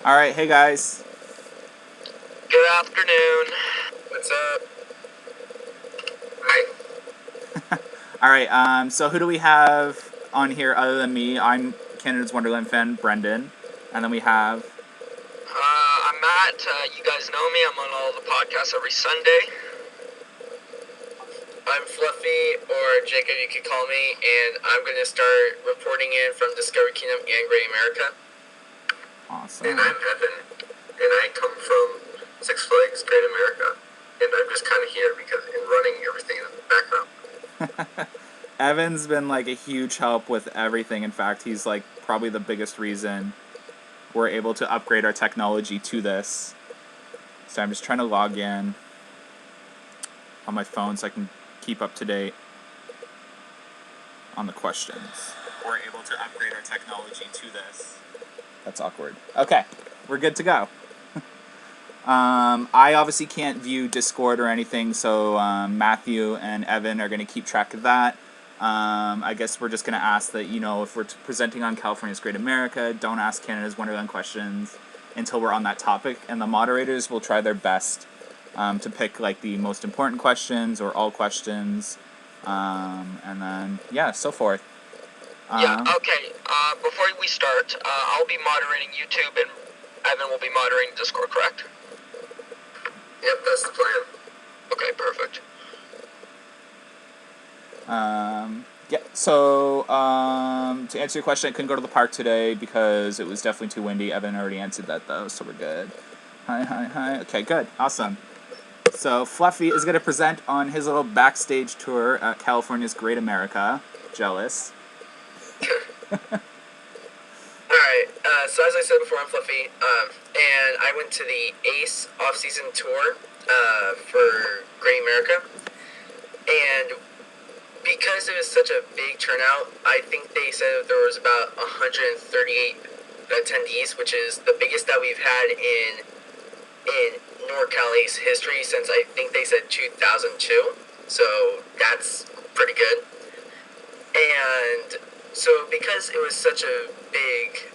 All right, hey guys. Good afternoon. What's up? Hi. All right, so who do we have on here other than me? I'm Canada's Wonderland fan, Brendan. And then we have... I'm Matt. You guys know me. I'm on all the podcasts every Sunday. I'm Fluffy, or Jacob, you could call me, and I'm going to start reporting in from Discovery Kingdom and Great America. Awesome. And I'm Evan, and I come from Six Flags Great America, and I'm just kind of here because I'm running everything in the background. Evan's been like a huge help with everything. In fact, he's like probably the biggest reason we're able to upgrade our technology to this. So I'm just trying to log in on my phone so I can keep up to date on the questions. We're able to upgrade our technology to this. That's awkward. Okay, we're good to go. I obviously can't view Discord or anything, so Matthew and Evan are going to keep track of that. I guess we're just going to ask that, you know, if we're presenting on California's Great America, don't ask Canada's Wonderland questions until we're on that topic, and the moderators will try their best to pick like the most important questions or all questions, and then, yeah, so forth. Okay. Before we start, I'll be moderating YouTube, and Evan will be moderating Discord, correct? Yep, that's the plan. Okay, perfect. Yeah, so to answer your question, I couldn't go to the park today because it was definitely too windy. Evan already answered that, though, so we're good. Hi. Okay, good. Awesome. So Fluffy is going to present on his little backstage tour at California's Great America. Jealous. Alright, so as I said before, I'm Fluffy, and I went to the ACE off-season tour for Great America, and because it was such a big turnout, I think they said there was about 138 attendees, which is the biggest that we've had in NorCal's history since I think they said 2002, so that's pretty good. And so because it was such a big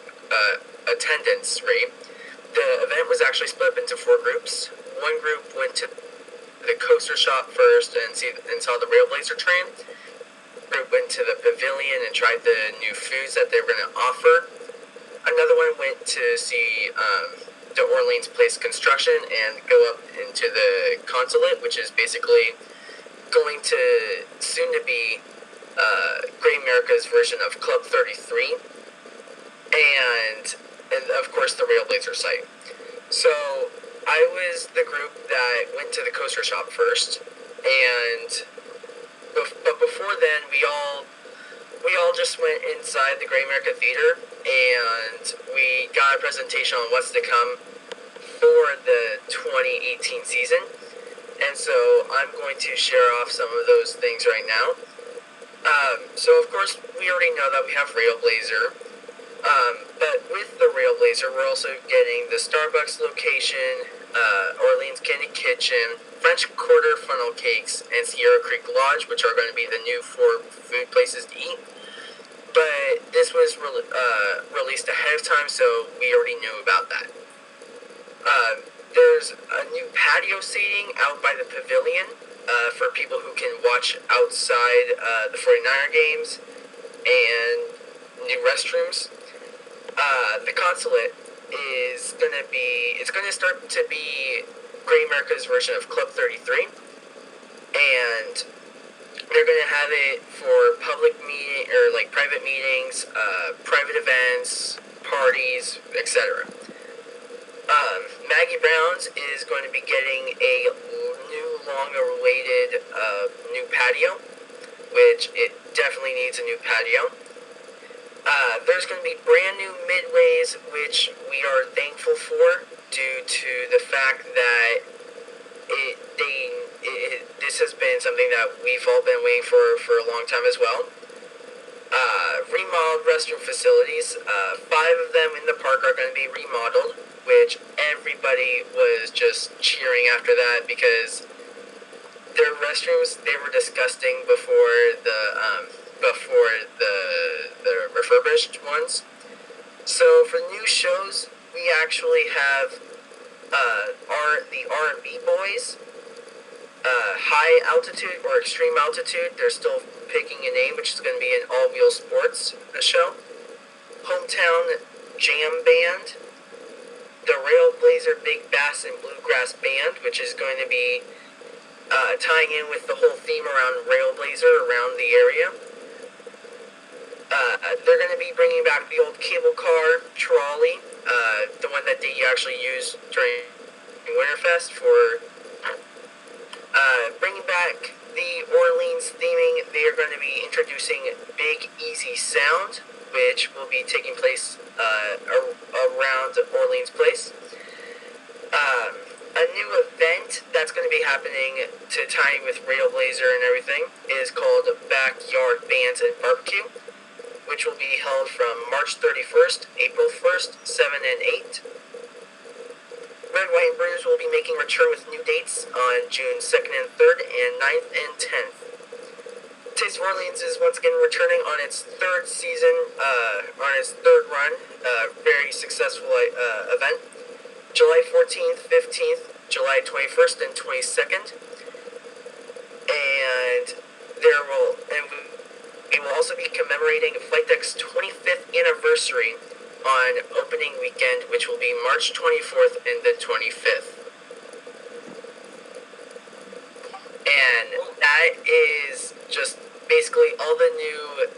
attendance rate, the event was actually split up into 4 groups. One group went to the coaster shop first and saw the RailBlazer train. Group went to the pavilion and tried the new foods that they were going to offer. Another one went to see the Orleans Place construction and go up into the consulate, which is basically going to soon to be Great America's version of Club 33, and of course the RailBlazer site. So I was the group that went to the coaster shop first, but before then we all just went inside the Great America Theater and we got a presentation on what's to come for the 2018 season. And so I'm going to share off some of those things right now. So of course we already know that we have RailBlazer, but with the RailBlazer we're also getting the Starbucks location, Orleans Candy Kitchen, French Quarter Funnel Cakes, and Sierra Creek Lodge, which are going to be the new 4 food places to eat. But this was released ahead of time, so we already knew about that. There's a new patio seating out by the pavilion for people who can watch outside the 49er games, and new restrooms. The consulate is going to start to be Great America's version of Club 33, and they're going to have it for public meeting or like private meetings, private events, parties, etc. Maggie Brown's is going to be getting a new, long-awaited new patio, which it definitely needs a new patio. There's going to be brand new midways, which we are thankful for due to the fact that this has been something that we've all been waiting for a long time as well. Remodeled restroom facilities. 5 of them in the park are going to be remodeled, which everybody was just cheering after that because their restrooms, they were disgusting before the refurbished ones. So for new shows, we actually have the R&B boys, high altitude or extreme altitude. They're still picking a name, which is going to be an all-wheel sports show. Hometown Jam Band, the RailBlazer Big Bass and Bluegrass Band, which is going to be tying in with the whole theme around RailBlazer around the area. They're going to be bringing back the old cable car trolley, the one that they actually used during Winterfest for bringing back the Orleans theming. They are going to be introducing Big Easy Sound, which will be taking place around Orleans Place. A new event that's going to be happening to tie in with RailBlazer and everything is called Backyard Bands and Barbecue, which will be held from March 31st, April 1st, 7, and 8. Red, White, and Bruise will be making return with new dates on June 2nd and 3rd, and 9th and 10th. Taste of Orleans is once again returning on its third season, on its third run, very successful event. July 14th, 15th, July 21st, and 22nd. And we will also be commemorating Flight Deck's 25th anniversary on opening weekend, which will be March 24th and the 25th. And that is just basically all the new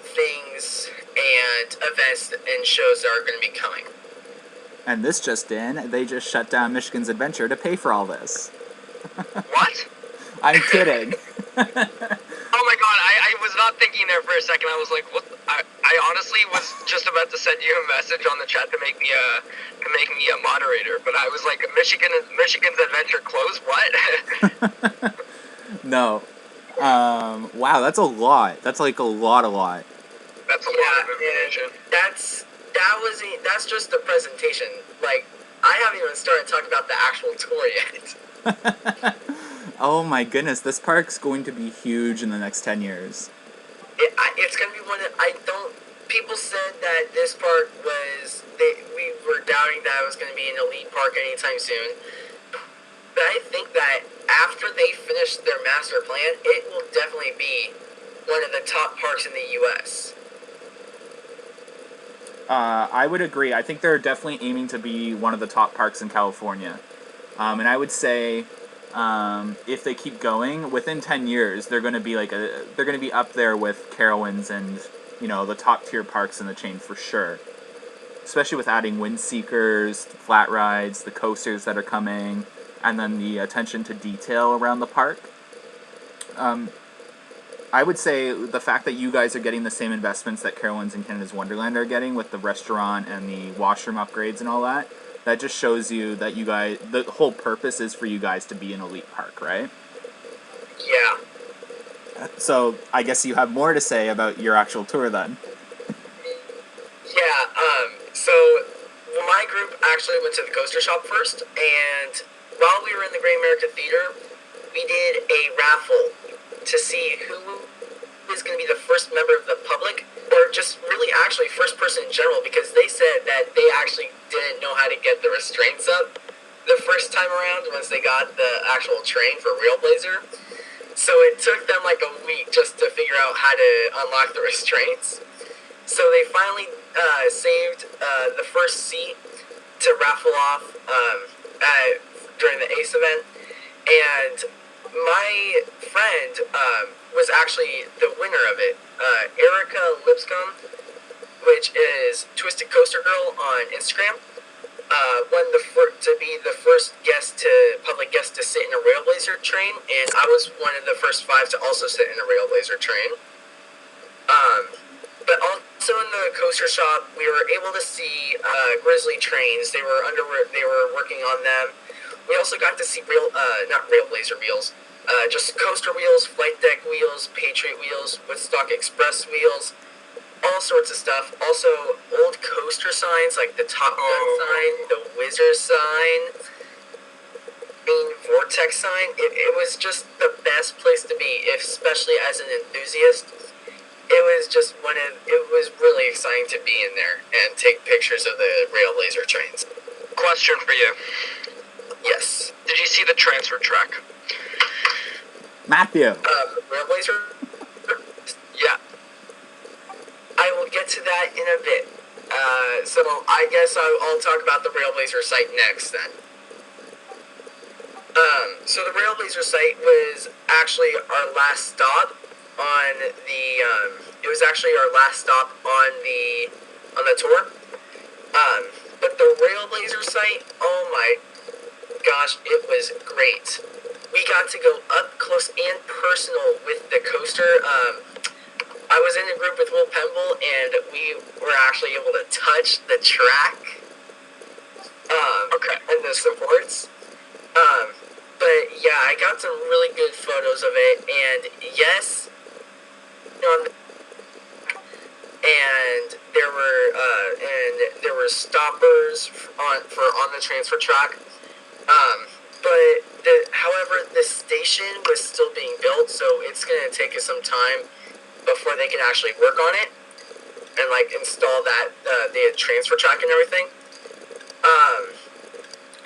things and events and shows that are going to be coming. And this just in, they just shut down Michigan's Adventure to pay for all this. What? I'm kidding. Oh my god, I was not thinking there for a second. I was like, what? I honestly was just about to send you a message on the chat to make me a moderator, but I was like, Michigan's Adventure closed? What? No. Wow, that's a lot. That's like a lot. That's a lot of information. That's just the presentation. Like, I haven't even started talking about the actual tour yet. Oh my goodness, this park's going to be huge in the next 10 years. It's going to be one that people said that this park we were doubting that it was going to be an elite park anytime soon. But I think that after they finish their master plan, it will definitely be one of the top parks in the U.S. I would agree. I think they're definitely aiming to be one of the top parks in California. And I would say, if they keep going, within 10 years, they're going to be up there with Carowinds and, the top tier parks in the chain for sure. Especially with adding wind seekers, flat rides, the coasters that are coming, and then the attention to detail around the park. I would say the fact that you guys are getting the same investments that Carowinds and Canada's Wonderland are getting with the restaurant and the washroom upgrades and all that, that just shows you that you guys, the whole purpose is for you guys to be an elite park, right? Yeah. So I guess you have more to say about your actual tour then. Yeah, so my group actually went to the coaster shop first, and while we were in the Great American Theater, we did a raffle to see who is going to be the first member of the public, or just really actually first person in general, because they said that they actually didn't know how to get the restraints up the first time around once they got the actual train for RailBlazer. So it took them like a week just to figure out how to unlock the restraints. So they finally saved the first seat to raffle off during the ACE event, and my friend was actually the winner of it. Erica Lipscomb, which is Twisted Coaster Girl on Instagram, won to be the first public guest to sit in a RailBlazer train, and I was one of the first 5 to also sit in a RailBlazer train. But also in the coaster shop, we were able to see Grizzly trains. They were working on them. We also got to see not RailBlazer wheels, just coaster wheels, Flight Deck wheels, Patriot wheels, Woodstock Express wheels, all sorts of stuff. Also, old coaster signs like the Top Gun sign, the Wizard sign, Main Vortex sign. It was just the best place to be, especially as an enthusiast. it was just it was really exciting to be in there and take pictures of the RailBlazer trains. Question for you. Yes. Did you see the transfer track? Matthew. RailBlazer? Yeah. I will get to that in a bit. So I guess I'll talk about the RailBlazer site next then. So the RailBlazer site was actually our last stop on the. It was actually our last stop on the tour. But the RailBlazer site, oh my gosh, it was great. We got to go up close and personal with the coaster. I was in a group with Will Pemble, and we were actually able to touch the track. Okay. And the supports. But yeah, I got some really good photos of it, and yes, and there were stoppers on the transfer track. However, the station was still being built, so it's gonna take us some time before they can actually work on it and like install that the transfer track and everything.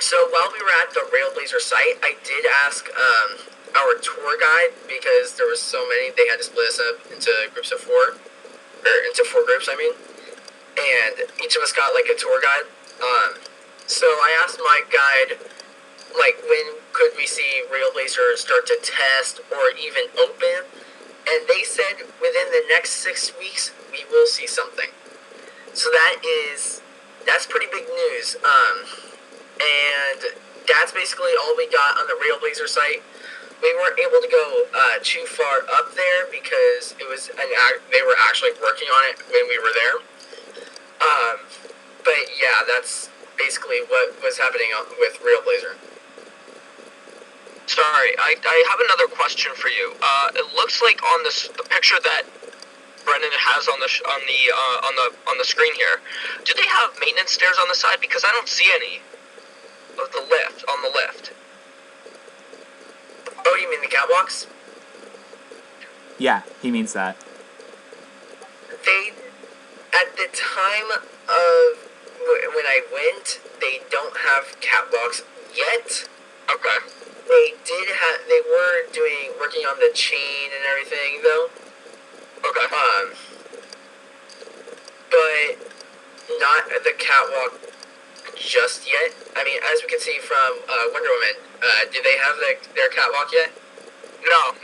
So while we were at the RailBlazer site, I did ask our tour guide, because there was so many, they had to split us up into groups of four, or into four groups, I mean, and each of us got like a tour guide. So I asked my guide, like, when could we see RailBlazer start to test or even open, and they said within the next 6 weeks we will see something. So that's pretty big news. And that's basically all we got on the RailBlazer site. We weren't able to go too far up there because they were actually working on it when we were there. But yeah, that's basically what was happening with RailBlazer. Sorry, I have another question for you. It looks like on the picture that Brendan has on the screen here, do they have maintenance stairs on the side? Because I don't see any of the lift on the lift. Oh, you mean the catwalks? Yeah, he means that. They, at the time of when I went, they don't have catwalks yet. Okay. They were working on the chain and everything though. Okay. But not the catwalk just yet. I mean, as we can see from Wonder Woman, do they have their catwalk yet? No.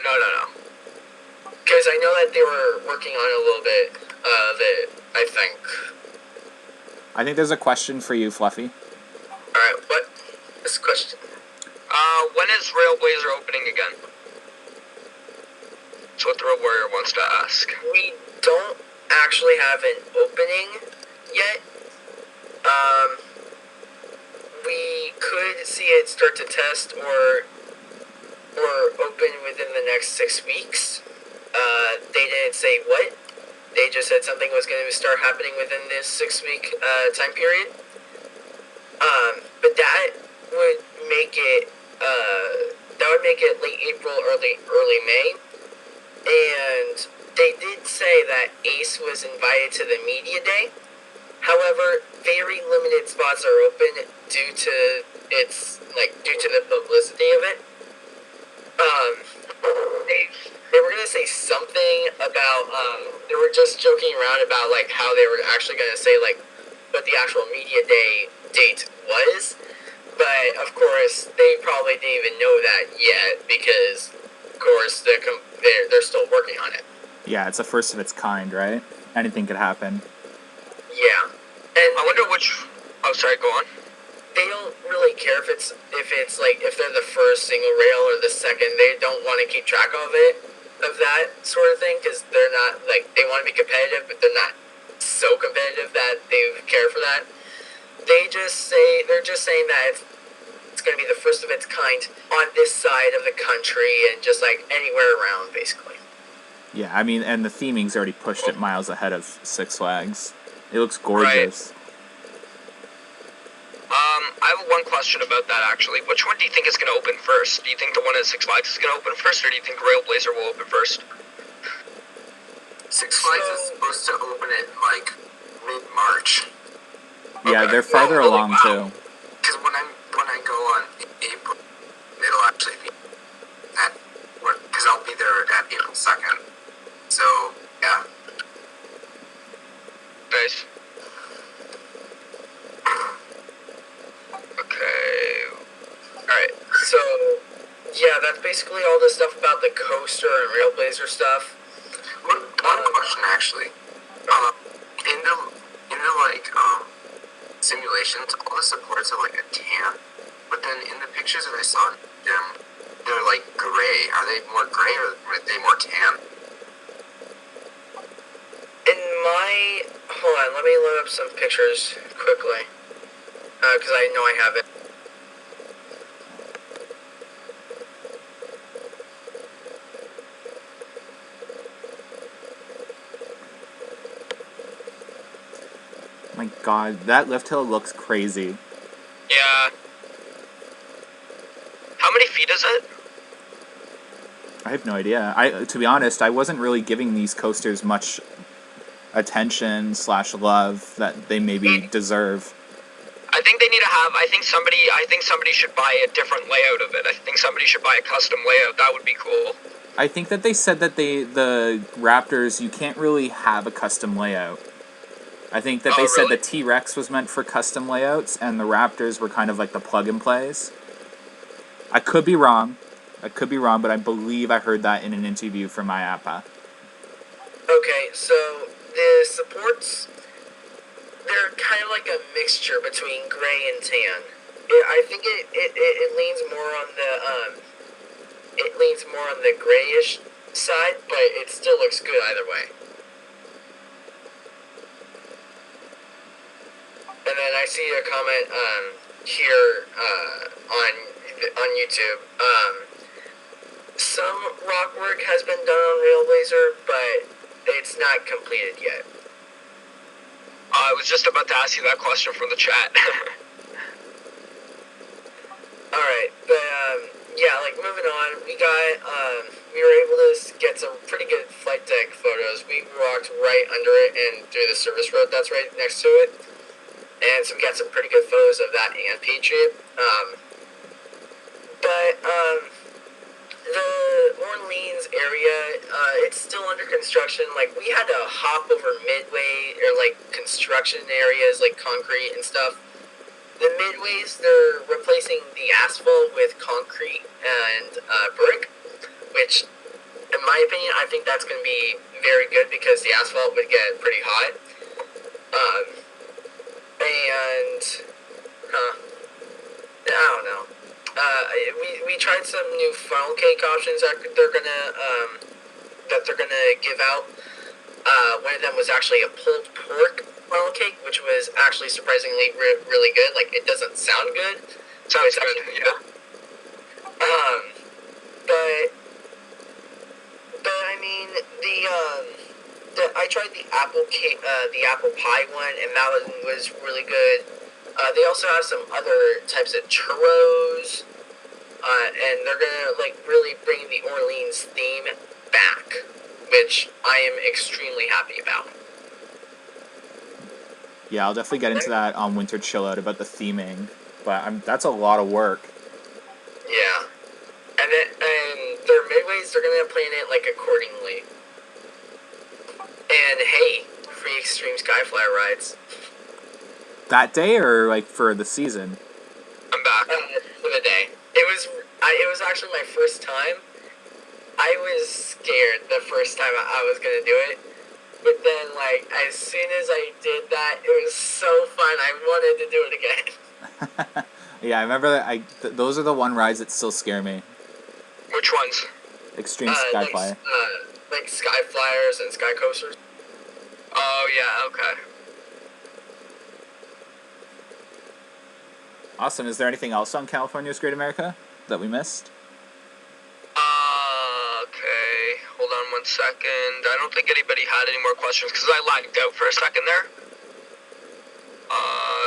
Because I know that they were working on a little bit of it, I think. I think there's a question for you, Fluffy. Alright, what? This question. When is RailBlazer opening again? That's what the Real Warrior wants to ask. We don't actually have an opening yet. We could see it start to test or open within the next 6 weeks. They didn't say what. They just said something was going to start happening within this 6-week time period. But that would make it late April, early May. And they did say that Ace was invited to the media day. However, very limited spots are open due to the publicity of it. They were gonna say something about they were just joking around about like how they were actually gonna say like what the actual media day date was, but of course they probably didn't even know that yet because of course they're still working on it. Yeah, it's a first of its kind, right? Anything could happen. Yeah, and I wonder which. Oh, sorry. Go on. they don't really care if they're the first single rail or the second. They don't want to keep track of that sort of thing because they're not they want to be competitive, but they're not so competitive that they care for that. They're just saying that it's going to be the first of its kind on this side of the country and just like anywhere around, basically. Yeah, I mean, and the theming's already pushed it miles ahead of Six Flags. It looks gorgeous. Right. I have one question about that, actually. Which one do you think is going to open first? Do you think the one at Six Flags is going to open first, or do you think RailBlazer will open first? Six Flags is supposed to open it like mid-March. Yeah, Okay. they're farther Holy along wow. too. Because when I go on April, it'll actually be because I'll be there at April 2nd. So yeah. Nice. Okay. Alright. So yeah, that's basically all the stuff about the coaster and RailBlazer stuff. One question actually. In the simulations, all the supports are like a tan, but then in the pictures that I saw them, they're like gray. Are they more gray or are they more tan? Hold on, let me load up some pictures quickly, because I know I have it. My God, that lift hill looks crazy. Yeah. How many feet is it? I have no idea. To be honest, I wasn't really giving these coasters much attention / love that they maybe deserve. I think they need to have. I think somebody should buy a different layout of it. I think somebody should buy a custom layout. That would be cool. I think that they said that the Raptors, you can't really have a custom layout. I think that they said really? the T-Rex was meant for custom layouts, and the Raptors were kind of like the plug-and-plays. I could be wrong, but I believe I heard that in an interview from IAPA. Okay, so the supports, they're kind of like a mixture between gray and tan. I think it leans more on the grayish side, but it still looks good either way. And then I see a comment here on YouTube. Some rock work has been done on RailBlazer, but it's not completed yet. I was just about to ask you that question from the chat. Alright, but yeah, like moving on, we were able to get some pretty good flight deck photos. We walked right under it and through the service road that's right next to it. And so we got some pretty good photos of that and Patriot. The Orleans area, it's still under construction. Like, we had to hop over midway, or like construction areas, like concrete and stuff. The midways, they're replacing the asphalt with concrete and brick, which, in my opinion, I think that's going to be very good because the asphalt would get pretty hot. I don't know. We tried some new funnel cake options that they're gonna give out. One of them was actually a pulled pork funnel cake, which was actually surprisingly really good. Like, it doesn't sound good. Sounds good, yeah. But I mean I tried the apple cake, the apple pie one, and that one was really good. They also have some other types of churros, and they're gonna like really bring the Orleans theme back, which I am extremely happy about. Yeah, I'll definitely get into that on Winter Chill Out about the theming, but that's a lot of work. Yeah, and their midways, they're gonna plan it like accordingly. And hey, free extreme skyflyer rides. That day or like for the season? I'm back. For the day. It was actually my first time. I was scared the first time I was gonna do it. But then, like, as soon as I did that, it was so fun. I wanted to do it again. Yeah, I remember that. Those are the one rides that still scare me. Which ones? Extreme Skyflyer. Like Skyflyers and Sky Coasters. Oh, yeah, okay. Awesome. Is there anything else on California's Great America that we missed? Okay. Hold on 1 second. I don't think anybody had any more questions because I lagged out for a second there.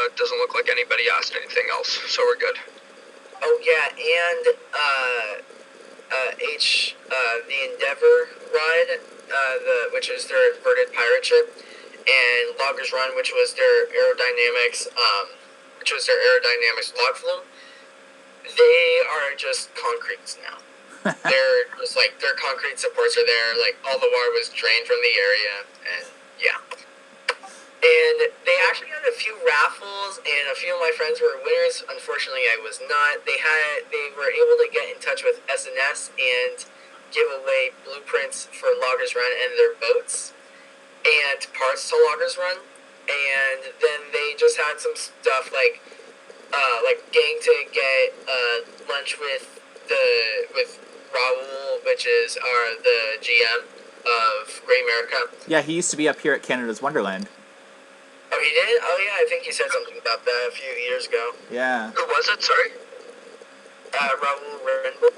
It doesn't look like anybody asked anything else, so we're good. Oh yeah, and the Endeavor ride which is their inverted pirate ship, and Loggers Run, which was their aerodynamics log flume. They are just concretes now. They're just like their concrete supports are there. Like all the water was drained from the area, and yeah. And they actually had a few raffles, and a few of my friends were winners. Unfortunately, I was not. They were able to get in touch with SNS and give away blueprints for Loggers Run and their boats, and parts to Loggers Run. And then they just had some stuff like getting to get lunch with Raul, which is the GM of Great America. Yeah, he used to be up here at Canada's Wonderland. Oh, he did? Oh, yeah, I think he said something about that a few years ago. Yeah. Who was it? Sorry. Raul Renbo.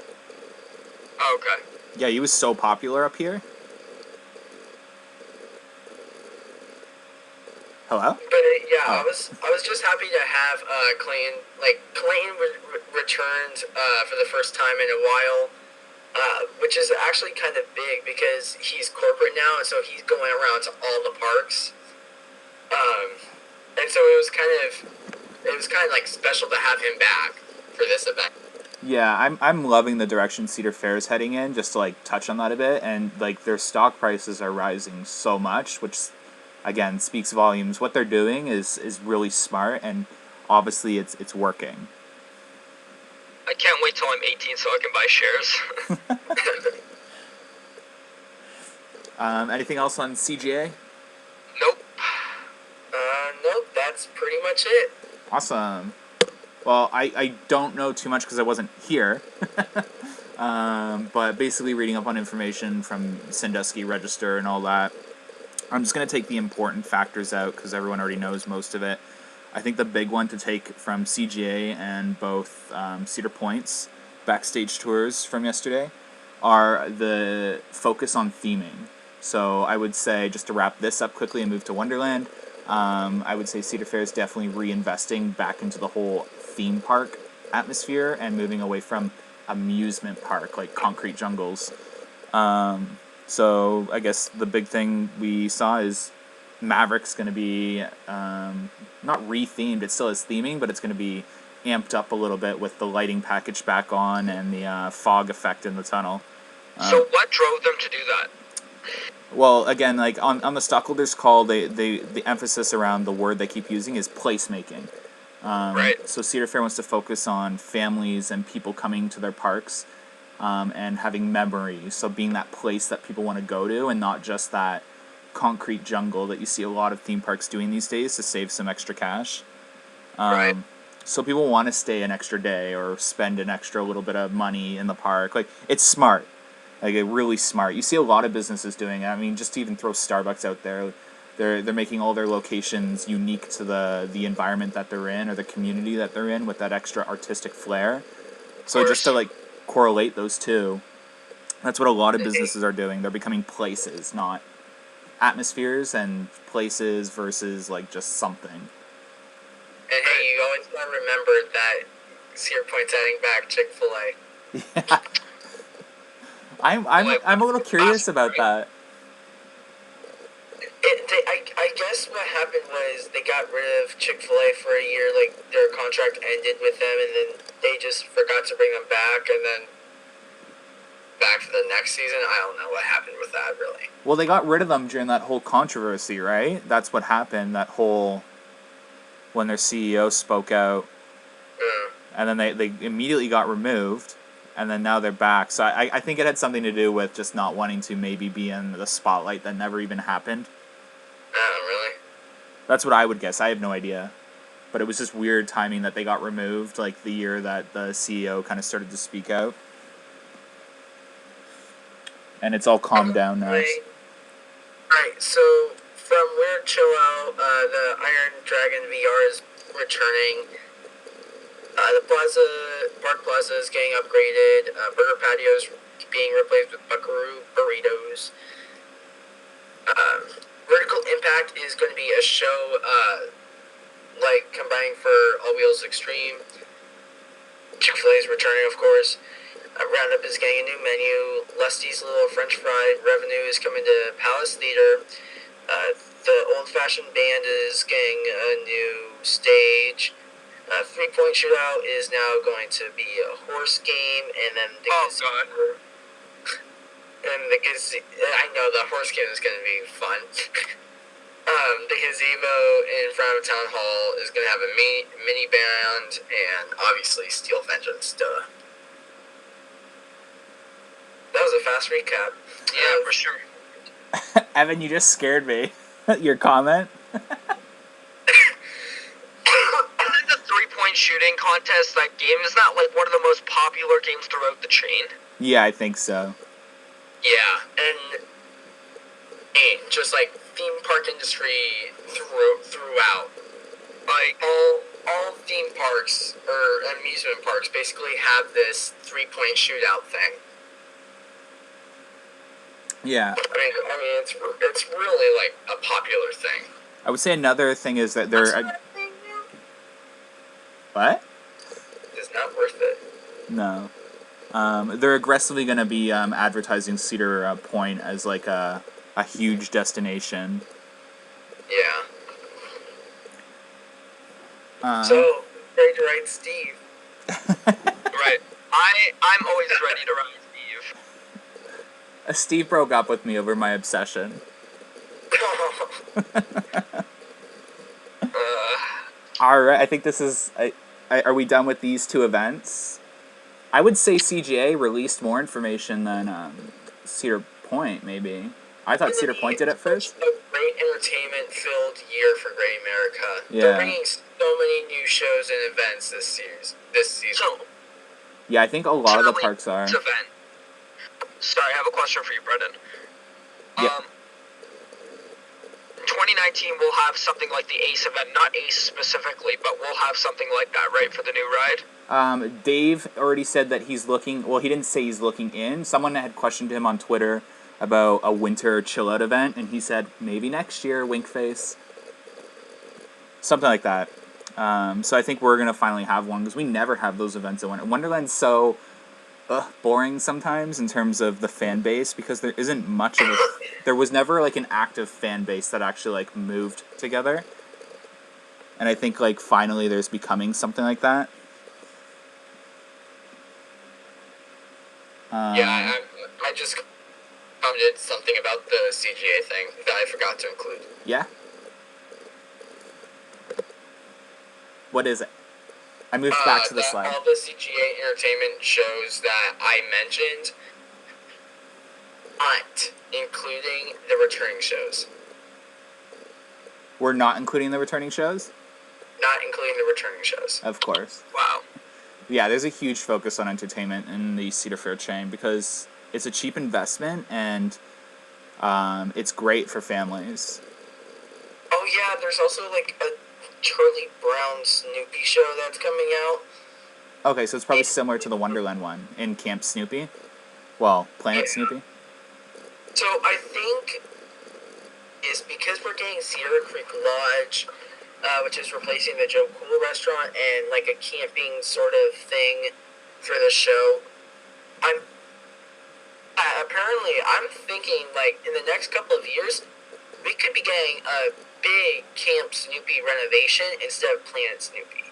Oh, okay. Yeah, he was so popular up here. Hello? But yeah, I was just happy to have Clayton. Like Clayton returned for the first time in a while, which is actually kind of big because he's corporate now, and so he's going around to all the parks. And so it was kind of like special to have him back for this event. Yeah, I'm loving the direction Cedar Fair is heading in, just to like touch on that a bit, and like their stock prices are rising so much, which again speaks volumes. What they're doing is really smart, and obviously it's working. I can't wait till I'm 18 so I can buy shares. Anything else on CGA? Nope. Nope, that's pretty much it. Awesome. Well, I don't know too much because I wasn't here, but basically reading up on information from Sandusky Register and all that. I'm just going to take the important factors out because everyone already knows most of it. I think the big one to take from CGA and both Cedar Point's backstage tours from yesterday are the focus on theming. So I would say, just to wrap this up quickly and move to Wonderland, I would say Cedar Fair is definitely reinvesting back into the whole theme park atmosphere and moving away from amusement park like concrete jungles. So I guess the big thing we saw is Maverick's going to be not re-themed, it still is theming, but it's going to be amped up a little bit with the lighting package back on and the fog effect in the tunnel. So what drove them to do that? Well, again, like on the stockholders call, the emphasis around the word they keep using is placemaking. Right. So Cedar Fair wants to focus on families and people coming to their parks and having memories. So being that place that people want to go to and not just that concrete jungle that you see a lot of theme parks doing these days to save some extra cash. Right. So people want to stay an extra day or spend an extra little bit of money in the park. Like, it's smart. Like, really smart. You see a lot of businesses doing it. I mean, just to even throw Starbucks out there, they're making all their locations unique to the environment that they're in or the community that they're in with that extra artistic flair. So just to, like, correlate those two, that's what a lot of businesses are doing. They're becoming places, not atmospheres, and places versus, like, just something. And hey, you always want to remember that Cedar Point's adding back Chick-fil-A. Yeah. I'm a little curious about that. I guess what happened was they got rid of Chick-fil-A for a year, like their contract ended with them, and then they just forgot to bring them back, and then back for the next season. I don't know what happened with that, really. Well, they got rid of them during that whole controversy, right? That's what happened, that whole, when their CEO spoke out, and then they immediately got removed, and then now they're back. So I think it had something to do with just not wanting to maybe be in the spotlight that never even happened. Oh, really? That's what I would guess. I have no idea. But it was just weird timing that they got removed, like the year that the CEO kind of started to speak out. And it's all calmed down now. Right, so from Weird Chill Out, the Iron Dragon VR is returning. The Park Plaza is getting upgraded. Burger Patios being replaced with Buckaroo Burritos. Vertical Impact is going to be a show like combining for All Wheels Extreme. Chick-fil-A is returning, of course. Roundup is getting a new menu. Lusty's Little French Fry revenue is coming to Palace Theater. The Old Fashioned Band is getting a new stage. 3-point shootout is now going to be a horse game, and then the God. and I know the horse game is going to be fun. The gazebo in front of Town Hall is going to have a mini band, and obviously Steel Vengeance. Duh. That was a fast recap. Yeah, for sure. Evan, you just scared me. Your comment? Isn't the 3-point shooting contest, that game, is that like one of the most popular games throughout the chain? Yeah, I think so. Yeah, and just like theme park industry throughout. Like all theme parks or amusement parks basically have this 3-point shootout thing. Yeah. I mean, it's really like a popular thing. I would say another thing is that they're... What? It's not worth it. No. They're aggressively going to be advertising Cedar Point as like a huge destination. Yeah. So, ready to ride Steve. Right. I'm always ready to ride Steve. Steve broke up with me over my obsession. Alright, I think this is... are we done with these two events? I would say CGA released more information than Cedar Point, maybe. I thought Cedar Point did it first. A great entertainment-filled year for Great America. Yeah. They're bringing so many new shows and events this season. So, Yeah, I think a lot of the Charlie, parks are. this event. Sorry, I have a question for you, Brendan. Yeah. 2019 we'll have something like the Ace event, not Ace specifically, but we'll have something like that, right, for the new ride? Dave already said that he's looking... Well, he didn't say he's looking in. Someone had questioned him on Twitter about a winter chill-out event, and he said, maybe next year, wink face. Something like that. So I think we're going to finally have one, because we never have those events at Wonderland's so boring sometimes in terms of the fan base, because there isn't much of a... There was never, like, an active fan base that actually, like, moved together. And I think, like, finally there's becoming something like that. Yeah, I just commented something about the CGA thing that I forgot to include. Yeah? What is it? I moved back to the slide. All the CGA entertainment shows that I mentioned, not including the returning shows. We're not including the returning shows? Not including the returning shows. Of course. Wow. Yeah, there's a huge focus on entertainment in the Cedar Fair chain because it's a cheap investment and it's great for families. Oh yeah, there's also like a Charlie Brown Snoopy show that's coming out. Okay, so it's probably similar to the Wonderland one in Camp Snoopy. Well, Planet Snoopy. So I think it's because we're getting Cedar Creek Lodge, which is replacing the Joe Cool restaurant, and like a camping sort of thing for the show. Apparently I'm thinking like in the next couple of years we could be getting a big Camp Snoopy renovation instead of Planet Snoopy.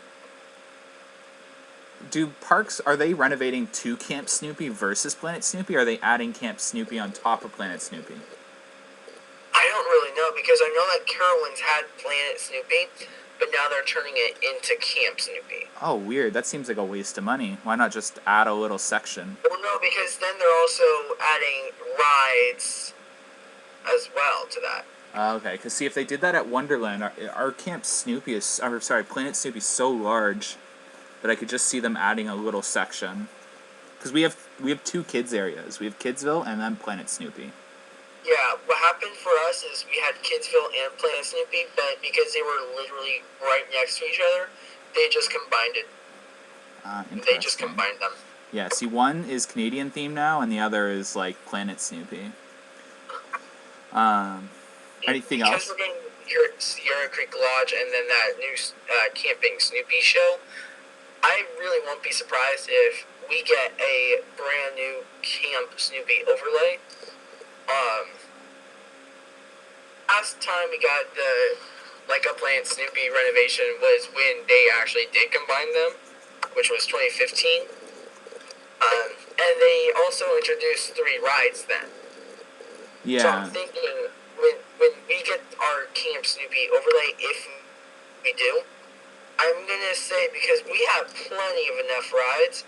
Do parks, are they renovating to Camp Snoopy versus Planet Snoopy, or are they adding Camp Snoopy on top of Planet Snoopy? I don't really know, because I know that Carowinds had Planet Snoopy, but now they're turning it into Camp Snoopy. Oh, weird. That seems like a waste of money. Why not just add a little section? Well, no, because then they're also adding rides as well to that. Okay, because see, if they did that at Wonderland, our Camp Snoopy is, or sorry, Planet Snoopy is so large that I could just see them adding a little section. Because we have two kids areas. We have Kidsville and then Planet Snoopy. Yeah, what happened for us is we had Kidsville and Planet Snoopy, but because they were literally right next to each other, they just combined it. They just combined them. Yeah, see, one is Canadian themed now, and the other is like Planet Snoopy. Anything else? Because we're getting Sierra Creek Lodge and then that new Camping Snoopy show, I really won't be surprised if we get a brand new Camp Snoopy overlay. Last time we got the Like a Plant Snoopy renovation was when they actually did combine them, which was 2015. And they also introduced 3 rides then. Yeah. So I'm thinking when we get our Camp Snoopy overlay, if we do, I'm gonna say because we have plenty of enough rides,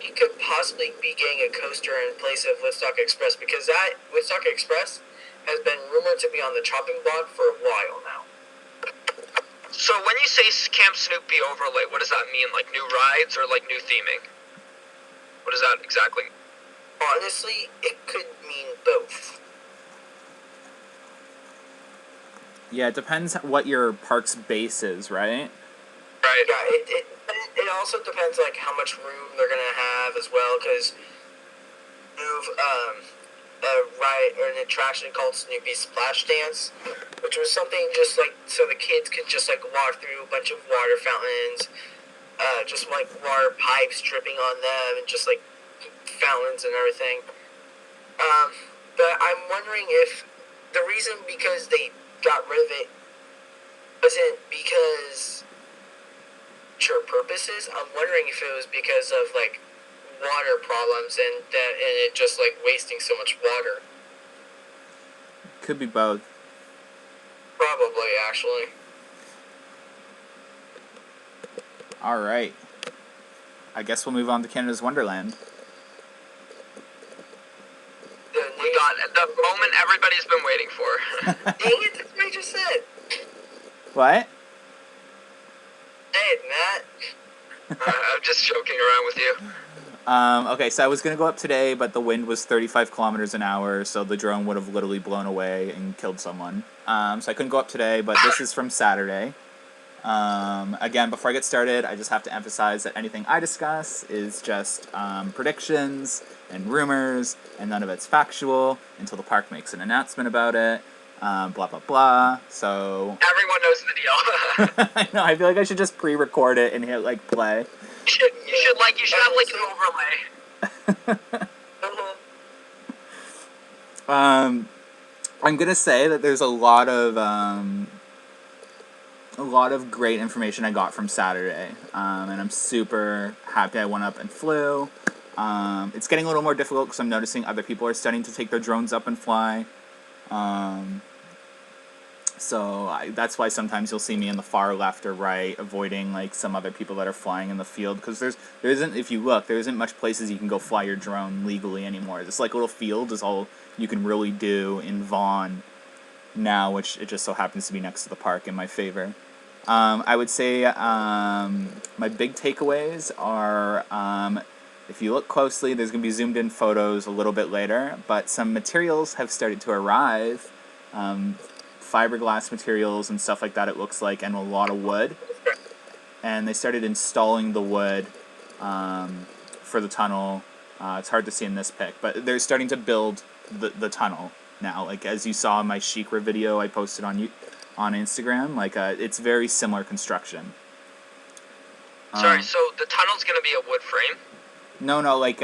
you could possibly be getting a coaster in place of Woodstock Express because that Woodstock Express has been rumored to be on the chopping block for a while now. So when you say Camp Snoopy overlay, what does that mean? Like new rides or like new theming? What is that exactly? Honestly, it could mean both. Yeah, it depends what your park's base is, right? Right. Yeah, it also depends like how much room they're gonna have as well, because move a ride or an attraction called Snoopy Splash Dance, which was something just like so the kids could just like walk through a bunch of water fountains, just like water pipes dripping on them and just like fountains and everything. But I'm wondering if the reason because they got rid of it wasn't because sure purposes. I'm wondering if it was because of like water problems and it just like wasting so much water. Could be both. Probably, actually. All right. I guess we'll move on to Canada's Wonderland. We got the moment everybody's been waiting for. Dang it, that's what I just said. What? Hey, Matt. I'm just joking around with you. Okay, so I was going to go up today, but the wind was 35 kilometers an hour, so the drone would have literally blown away and killed someone. So I couldn't go up today, but this is from Saturday. Again, before I get started, I just have to emphasize that anything I discuss is just predictions and rumors, and none of it's factual until the park makes an announcement about it. Blah, blah, blah. So... Everyone knows the deal. I know, I feel like I should just pre-record it and hit, like, play. You should have, like, an overlay. I'm gonna say that there's a lot of great information I got from Saturday, and I'm super happy I went up and flew. It's getting a little more difficult because I'm noticing other people are starting to take their drones up and fly. That's why sometimes you'll see me in the far left or right, avoiding like some other people that are flying in the field, because there isn't, if you look, there isn't much places you can go fly your drone legally anymore. This like little field is all you can really do in Vaughan now, which it just so happens to be next to the park in my favor. I would say my big takeaways are, if you look closely, there's going to be zoomed in photos a little bit later, but some materials have started to arrive. Fiberglass materials and stuff like that, it looks like, and a lot of wood. And they started installing the wood for the tunnel. It's hard to see in this pic, but they're starting to build the tunnel now. Like, as you saw in my Sheikra video I posted on Instagram, like, it's very similar construction. Sorry, so the tunnel's gonna be a wood frame? No, like,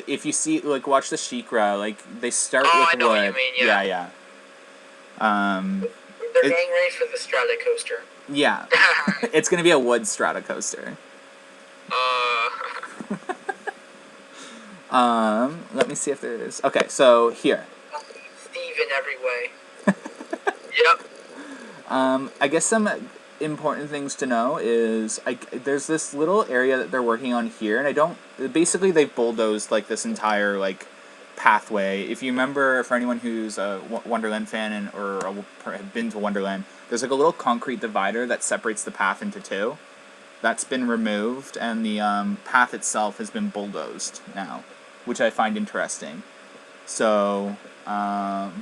if you see, like, watch the Sheikra, like, they start with wood. I know what you mean, yeah. Yeah. They're getting ready for the Strata coaster. Yeah. It's going to be a wood Strata coaster. Let me see if there is. Okay, so here. Steve in every way. Yep. I guess some important things to know is there's this little area that they're working on here, and basically they've bulldozed like this entire like pathway. If you remember, for anyone who's a Wonderland fan or have been to Wonderland, there's like a little concrete divider that separates the path into two. That's been removed, and the path itself has been bulldozed now, which I find interesting. So, like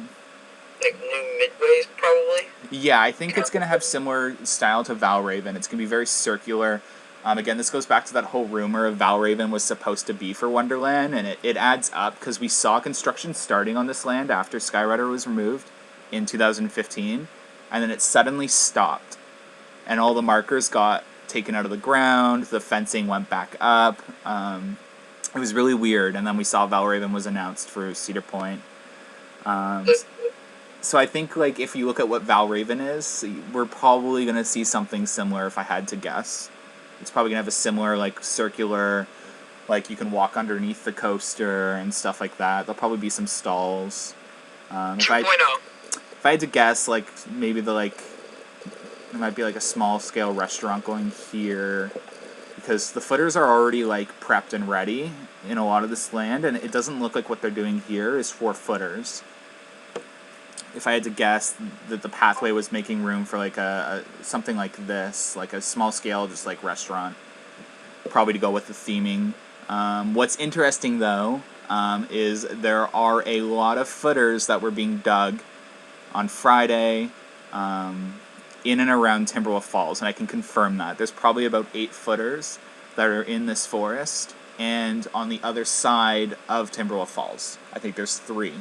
new midways, probably? Yeah, I think it's going to have similar style to Valraven. It's going to be very circular. Again, this goes back to that whole rumor of Valraven was supposed to be for Wonderland, and it adds up because we saw construction starting on this land after Skyrider was removed in 2015, and then it suddenly stopped, and all the markers got taken out of the ground. The fencing went back up. It was really weird. And then we saw Valraven was announced for Cedar Point. So I think, like, if you look at what Valraven is, we're probably going to see something similar if I had to guess. It's probably going to have a similar, like, circular, like, you can walk underneath the coaster and stuff like that. There'll probably be some stalls. 2.0. If I had to guess, like, maybe there might be, like, a small-scale restaurant going here. Because the footers are already, like, prepped and ready in a lot of this land, and it doesn't look like what they're doing here is for footers. If I had to guess, that the pathway was making room for, like, a something like this, like a small-scale, just, like, restaurant. Probably to go with the theming. What's interesting, though, is there are a lot of footers that were being dug on Friday in and around Timberwolf Falls, and I can confirm that. There's probably about 8 footers that are in this forest, and on the other side of Timberwolf Falls, I think there's 3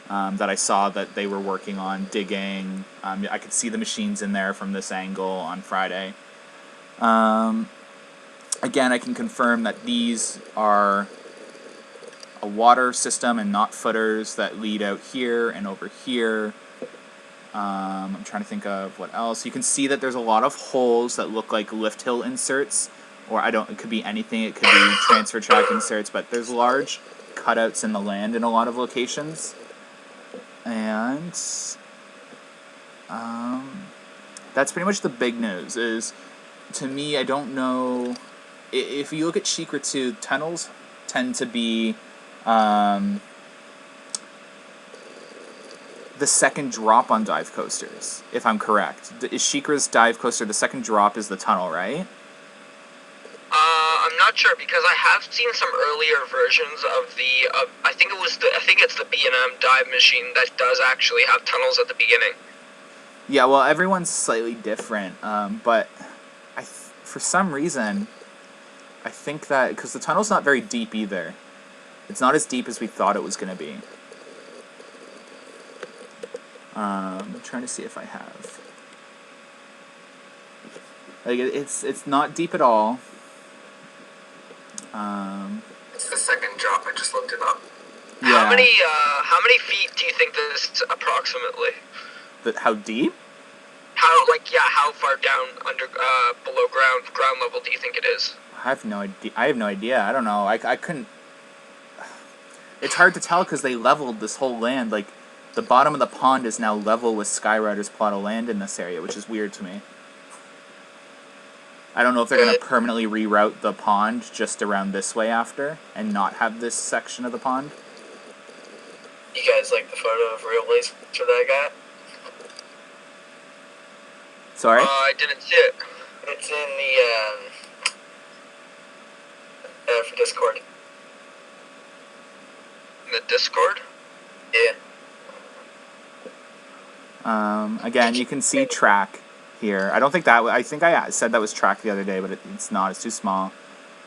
that I saw that they were working on, digging. I could see the machines in there from this angle on Friday. Again, I can confirm that these are a water system and not footers that lead out here and over here. I'm trying to think of what else. You can see that there's a lot of holes that look like lift hill inserts, or it could be anything. It could be transfer track inserts, but there's large cutouts in the land in a lot of locations. And that's pretty much the big news. Is, to me, I don't know. If you look at Secret 2, tunnels tend to be the second drop on dive coasters, if I'm correct. Is Sheikah's dive coaster the second drop is the tunnel, right? I'm not sure, because I have seen some earlier versions of I think it's the B&M dive machine that does actually have tunnels at the beginning. Yeah, well, everyone's slightly different, but for some reason, I think that, because the tunnel's not very deep either. It's not as deep as we thought it was going to be. I'm trying to see if I have. Like, it's not deep at all. It's the second drop. I just looked it up. Yeah. How many feet do you think this is approximately? How deep? How far down below ground level do you think it is? I have no idea. I don't know. I couldn't. It's hard to tell because they leveled this whole land. Like, the bottom of the pond is now level with Skyrider's plot of land in this area, which is weird to me. I don't know if they're going to permanently reroute the pond just around this way after, and not have this section of the pond. You guys like the photo of RailBlazer that I got? Sorry? I didn't see it. It's in the for Discord. In the Discord? Yeah. Again, you can see track here. I think I said that was track the other day, but it's not. It's too small.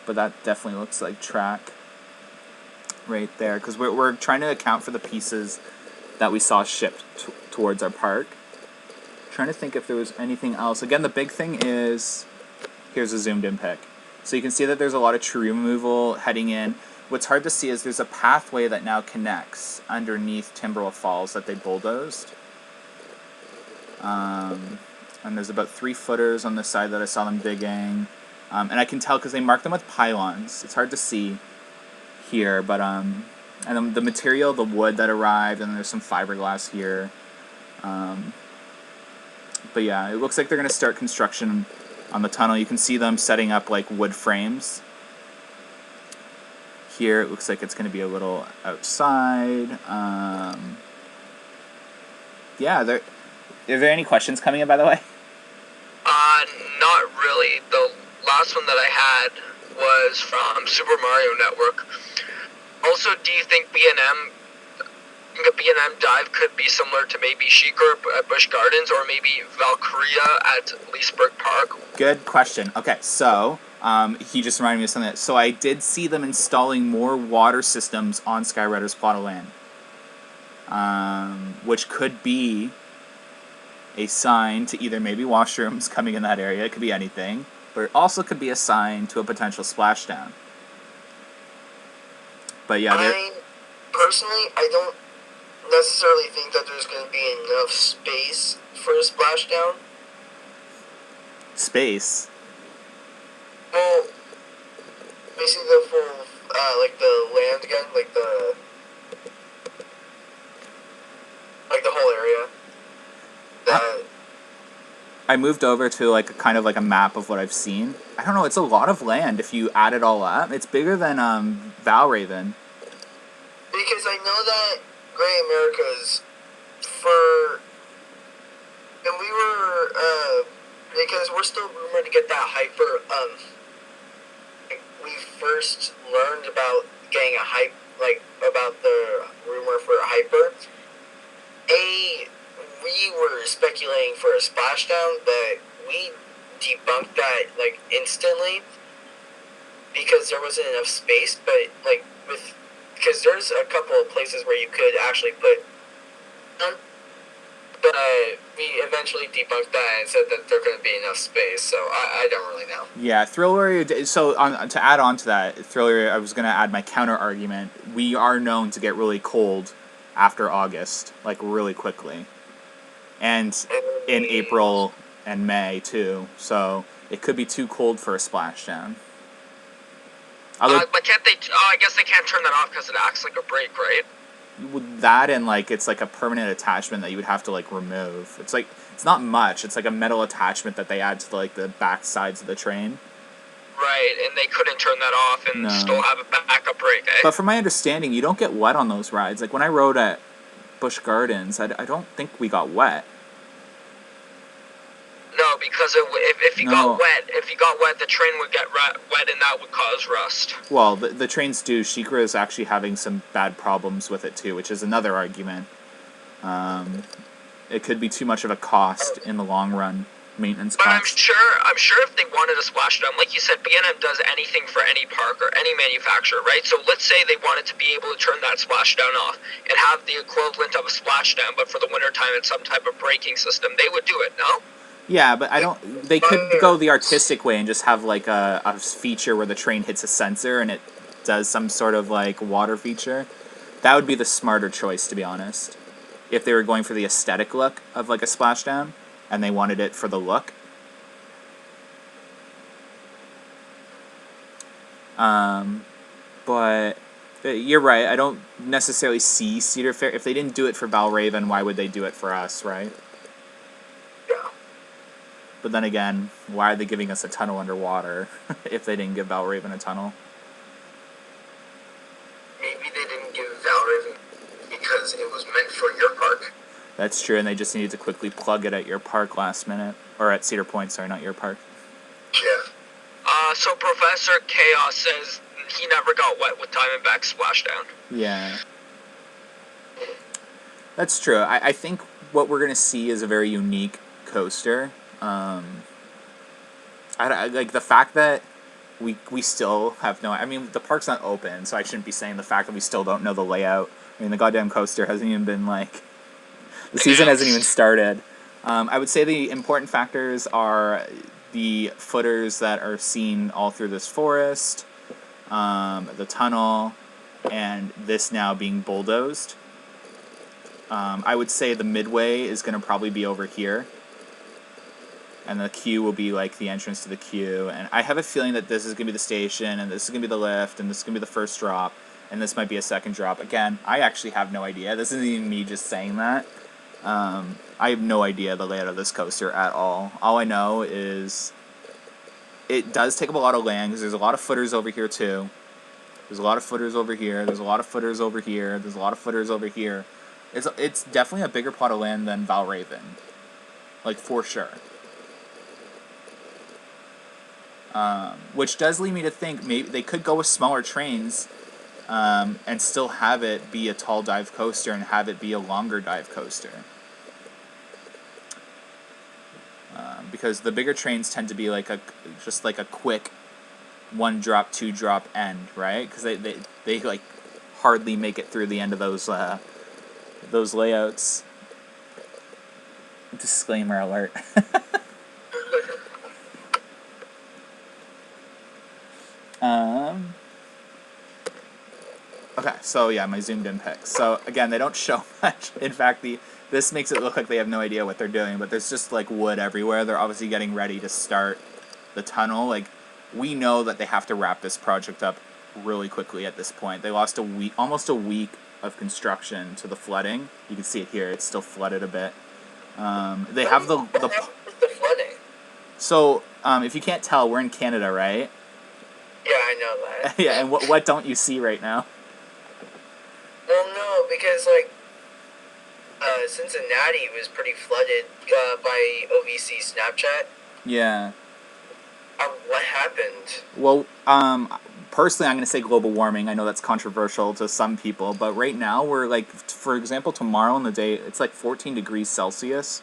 But that definitely looks like track right there, because we're trying to account for the pieces that we saw shipped towards our park. Trying to think if there was anything else. Again, the big thing is, here's a zoomed in pic. So you can see that there's a lot of tree removal heading in. What's hard to see is there's a pathway that now connects underneath Timberwolf Falls that they bulldozed. And there's about 3 footers on this side that I saw them digging. And I can tell because they marked them with pylons. It's hard to see here, but and then the material, the wood that arrived, and there's some fiberglass here. But yeah, it looks like they're going to start construction on the tunnel. You can see them setting up like wood frames. Here it looks like it's going to be a little outside. Yeah, are there any questions coming in, by the way? Not really. The last one that I had was from Super Mario Network. Also, do you think B&M dive could be similar to maybe Sheikah at Busch Gardens, or maybe Valkyria at Leesburg Park? Good question. Okay, so he just reminded me of something. So I did see them installing more water systems on Skyrider's plot of land, which could be a sign to either maybe washrooms coming in that area. It could be anything. but it also could be a sign to a potential splashdown. But yeah, I don't necessarily think that there's going to be enough space for a splashdown. Space. Well, basically the full, like the land again, like the whole area. That I moved over to like a kind of like a map of what I've seen. I don't know. It's a lot of land if you add it all up. It's bigger than Valraven. because I know that Great Americas for, and we were because we're still rumored to get that hyper. We first learned about getting a hype, like about the rumor for a hyper. We were speculating for a splashdown, but we debunked that like instantly because there wasn't enough space. But like because there's a couple of places where you could actually put them, but we eventually debunked that and said that there couldn't be enough space. So I don't really know. Yeah, Thriller. So to add on to that, Thriller. I was gonna add my counter argument. We are known to get really cold after August, like really quickly, and in April and May too. So it could be too cold for a splashdown. But can't they? I guess they can't turn that off because it acts like a brake, right? That and like it's like a permanent attachment that you would have to like remove. It's like it's not much. It's like a metal attachment that they add to like the back sides of the train. Right, and they couldn't turn that off and still have a backup brake, eh? But from my understanding, you don't get wet on those rides. Like when I rode at Busch Gardens, I don't think we got wet. No, because if you got wet, the train would get wet, and that would cause rust. Well, the trains do. SheiKra is actually having some bad problems with it too, which is another argument. It could be too much of a cost in the long run, maintenance But cost. I'm sure if they wanted a splashdown, like you said, B&M does anything for any park or any manufacturer, right? So let's say they wanted to be able to turn that splashdown off and have the equivalent of a splashdown, but for the wintertime it's some type of braking system. They would do it, no? Yeah, but I don't. They could go the artistic way and just have like a feature where the train hits a sensor and it does some sort of like water feature. That would be the smarter choice, to be honest. If they were going for the aesthetic look of like a splashdown and they wanted it for the look. But you're right. I don't necessarily see Cedar Fair. If they didn't do it for Valraven, why would they do it for us, right? Yeah. But then again, why are they giving us a tunnel underwater if they didn't give Valraven a tunnel? Maybe they didn't give Valraven because it was meant for your park. That's true, and they just needed to quickly plug it at your park last minute. Or at Cedar Point, sorry, not your park. Yeah. So Professor Chaos says he never got wet with Diamondback's splashdown. Yeah. That's true. I think what we're going to see is a very unique coaster. I like the fact that we still have no... I mean, the park's not open, so I shouldn't be saying the fact that we still don't know the layout. I mean, the goddamn coaster hasn't even been, like... The season hasn't even started. I would say the important factors are the footers that are seen all through this forest, the tunnel, and this now being bulldozed. I would say the midway is going to probably be over here. And the queue will be like the entrance to the queue. And I have a feeling that this is going to be the station, and this is going to be the lift, and this is going to be the first drop, and this might be a second drop. Again, I actually have no idea. This isn't even me just saying that. I have no idea the layout of this coaster at all. All I know is it does take up a lot of land, because there's a lot of footers over here too. There's a lot of footers over here. There's a lot of footers over here. There's a lot of footers over here. It's definitely a bigger plot of land than Valraven. Like, for sure. Which does lead me to think maybe they could go with smaller trains and still have it be a tall dive coaster and have it be a longer dive coaster. Because the bigger trains tend to be like just like a quick 1 drop, 2 drop end, right? Because they like hardly make it through the end of those layouts. Disclaimer alert. So yeah, my zoomed in pics. So again, they don't show much. In fact, this makes it look like they have no idea what they're doing, but there's just like wood everywhere. They're obviously getting ready to start the tunnel. Like, we know that they have to wrap this project up really quickly at this point. They lost almost a week of construction to the flooding. You can see it here. It's still flooded a bit. They have the flooding. So, if you can't tell, we're in Canada, right? Yeah, I know that. Yeah, and what don't you see right now? Well, no, because, like, Cincinnati was pretty flooded by OVC Snapchat. Yeah. What happened? Well, personally, I'm going to say global warming. I know that's controversial to some people, but right now we're, like, for example, tomorrow in the day, it's like 14 degrees Celsius,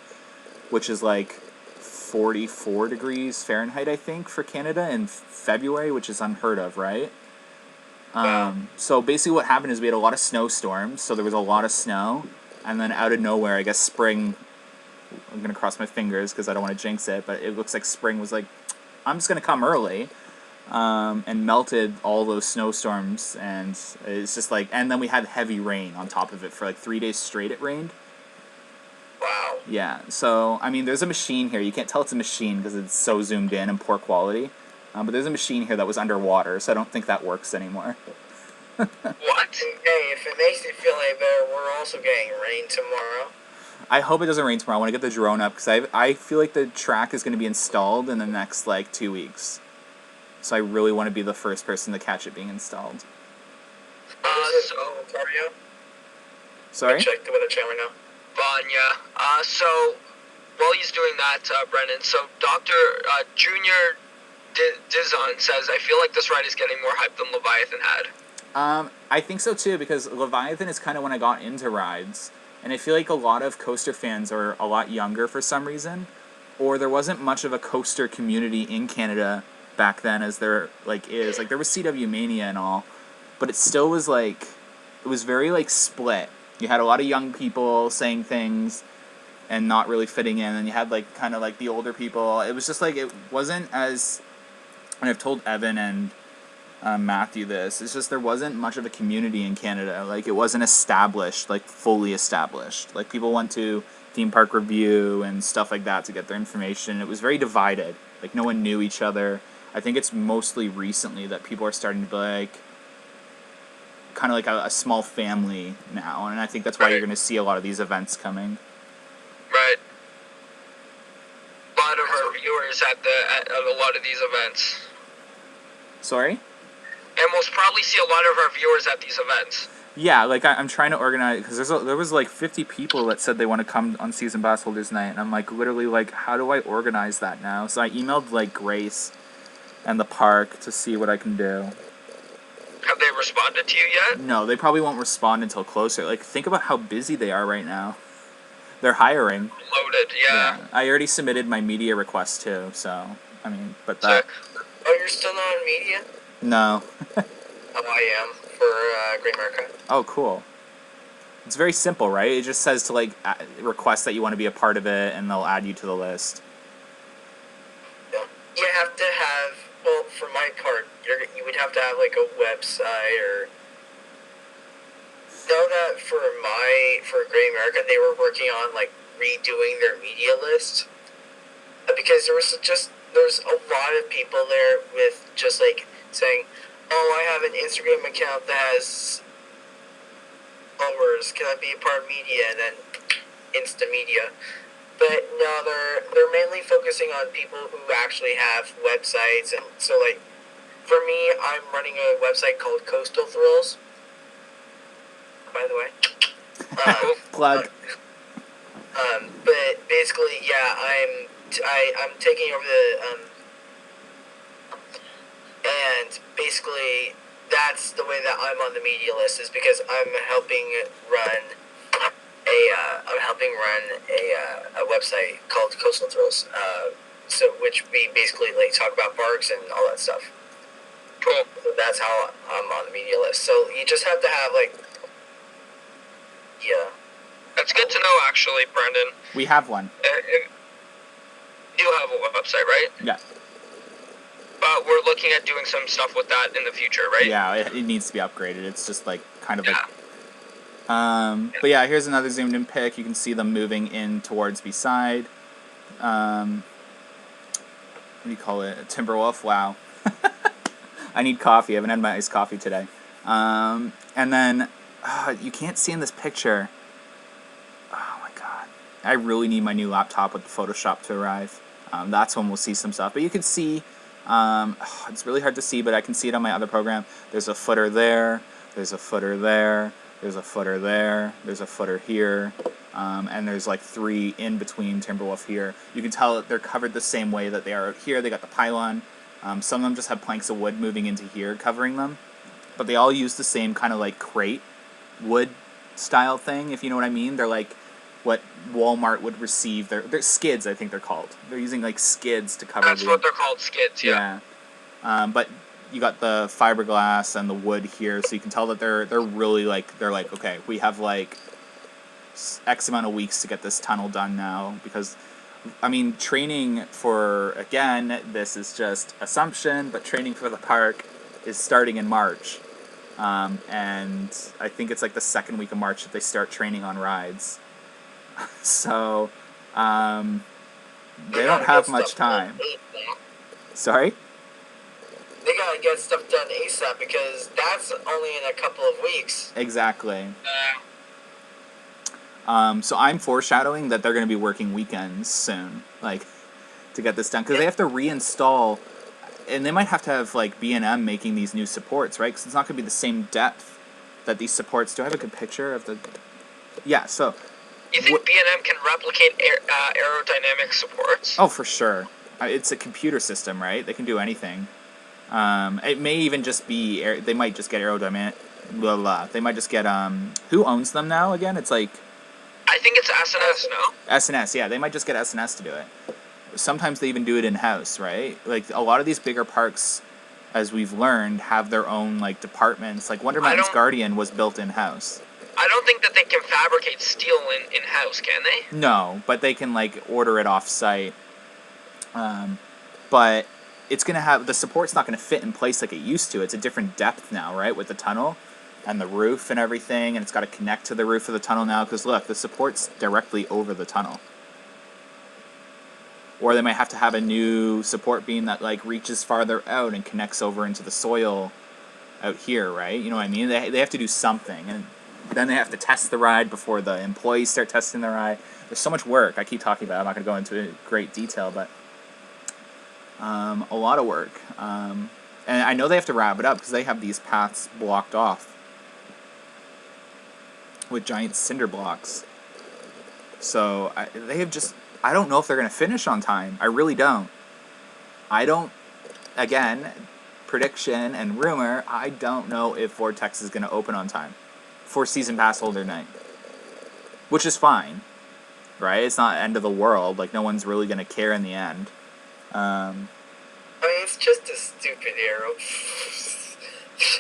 which is like 44 degrees Fahrenheit, I think, for Canada in February, which is unheard of, right? So basically what happened is we had a lot of snowstorms, so there was a lot of snow, and then out of nowhere, I guess spring, I'm going to cross my fingers because I don't want to jinx it, but it looks like spring was like, I'm just going to come early, and melted all those snowstorms, and it's just like, and then we had heavy rain on top of it for like 3 days straight it rained. Wow. Yeah, so, I mean, there's a machine here. You can't tell it's a machine because it's so zoomed in and poor quality. But there's a machine here that was underwater, so I don't think that works anymore. What? Hey, if it makes you feel any better, we're also getting rain tomorrow. I hope it doesn't rain tomorrow. I want to get the drone up because I feel like the track is going to be installed in the next, like, 2 weeks. So I really want to be the first person to catch it being installed. Ontario? Sorry? Check the weather channel now. Vanya. So, while he's doing that, Brennan, so Dr. Junior Dizon says, I feel like this ride is getting more hype than Leviathan had. I think so too, because Leviathan is kind of when I got into rides, and I feel like a lot of coaster fans are a lot younger for some reason, or there wasn't much of a coaster community in Canada back then as there like is. Like, there was CW Mania and all, but it still was like, it was very like split. You had a lot of young people saying things and not really fitting in, and you had like kind of like the older people. It was just like, it wasn't as, and I've told Evan and Matthew this, it's just there wasn't much of a community in Canada. Like, it wasn't established, like fully established. Like, people went to Theme Park Review and stuff like that to get their information. It was very divided. Like, no one knew each other. I think it's mostly recently that people are starting to be like, kind of like a small family now, and I think that's why you're going to see a lot of these events coming. Right. A lot of our viewers at a lot of these events. Sorry? And we'll probably see a lot of our viewers at these events. Yeah, like, I'm trying to organize, because there was like 50 people that said they want to come on Season Pass Holders Night, and I'm like, literally, like, how do I organize that now? So I emailed, like, Grace and the park to see what I can do. Have they responded to you yet? No, they probably won't respond until closer. Like, think about how busy they are right now. They're hiring. Loaded, yeah. I already submitted my media request too, so, I mean, but that... Oh, you're still not on media? No. I am, for Great America. Oh, cool. It's very simple, right? It just says to, like, request that you want to be a part of it, and they'll add you to the list. Yeah. You have to have, well, for my part, you would have to have, like, a website, or... Know that for Great America, they were working on, like, redoing their media list. Because there's a lot of people there with just, like, saying, oh, I have an Instagram account that has followers, can I be a part of media? And then Insta media. But no, they're mainly focusing on people who actually have websites. And so, like, for me, I'm running a website called Coastal Thrills. By the way. Plug. But basically, yeah, I'm taking over and basically that's the way that I'm on the media list, is because I'm helping run a website called Coastal Thrills, so which we basically like talk about parks and all that stuff. Cool. So that's how I'm on the media list. So you just have to have like, yeah. That's good to know, actually, Brendan. We have one. You have a website, right? Yeah. But we're looking at doing some stuff with that in the future, right? Yeah, it needs to be upgraded. It's just, like, kind of like. But yeah, here's another zoomed in pic. You can see them moving in towards beside. What do you call it? A Timberwolf. Wow. I need coffee. I haven't had my iced coffee today. And then you can't see in this picture. Oh my god. I really need my new laptop with the Photoshop to arrive. That's when we'll see some stuff. But you can see, it's really hard to see, but I can see it on my other program. There's a footer there. There's a footer there. There's a footer there. There's a footer here. And there's like 3 in between Timberwolf here. You can tell that they're covered the same way that they are out here. They got the pylon. Some of them just have planks of wood moving into here covering them. But they all use the same kind of like crate wood style thing, if you know what I mean. They're like what Walmart would receive. They're skids, I think they're called. They're using like skids to cover. That's what they're called, skids. Yeah. But you got the fiberglass and the wood here, so you can tell that they're really like okay, we have like X amount of weeks to get this tunnel done now, because I mean, training for, again, this is just assumption, but training for the park is starting in March. And I think it's like the second week of March that they start training on rides. So, they don't have much time. Sorry? They gotta get stuff done ASAP, because that's only in a couple of weeks. Exactly. So I'm foreshadowing that they're going to be working weekends soon, like, to get this done, because they have to reinstall, and they might have to have like B&M making these new supports, right? Because it's not going to be the same depth that these supports. Do I have a good picture of the? Yeah. So. You think B&M can replicate aerodynamic supports? Oh, for sure. It's a computer system, right? They can do anything. It may even just be they might just get aerodynamic. Blah blah. They might just get Who owns them now again? It's like. I think it's S&S, no? S&S, yeah. They might just get S&S to do it. Sometimes they even do it in-house, right? Like, a lot of these bigger parks, as we've learned, have their own, like, departments. Like, Wonderland's Guardian was built in-house. I don't think that they can fabricate steel in-house, can they? No, but they can, like, order it off-site. But it's going to have... The support's not going to fit in place like it used to. It's a different depth now, right, with the tunnel and the roof and everything, and it's got to connect to the roof of the tunnel now, because look, the support's directly over the tunnel. Or they might have to have a new support beam that like reaches farther out and connects over into the soil out here, right? You know what I mean? They have to do something, and then they have to test the ride before the employees start testing the ride. There's so much work. I keep talking about it. I'm not going to go into great detail, but a lot of work. And I know they have to wrap it up because they have these paths blocked off with giant cinder blocks. So they have just... I don't know if they're going to finish on time. I really don't. Again, prediction and rumor, I don't know if Vortex is going to open on time for season pass holder night. Which is fine, right? It's not end of the world. Like, no one's really going to care in the end. I mean, it's just a stupid arrow.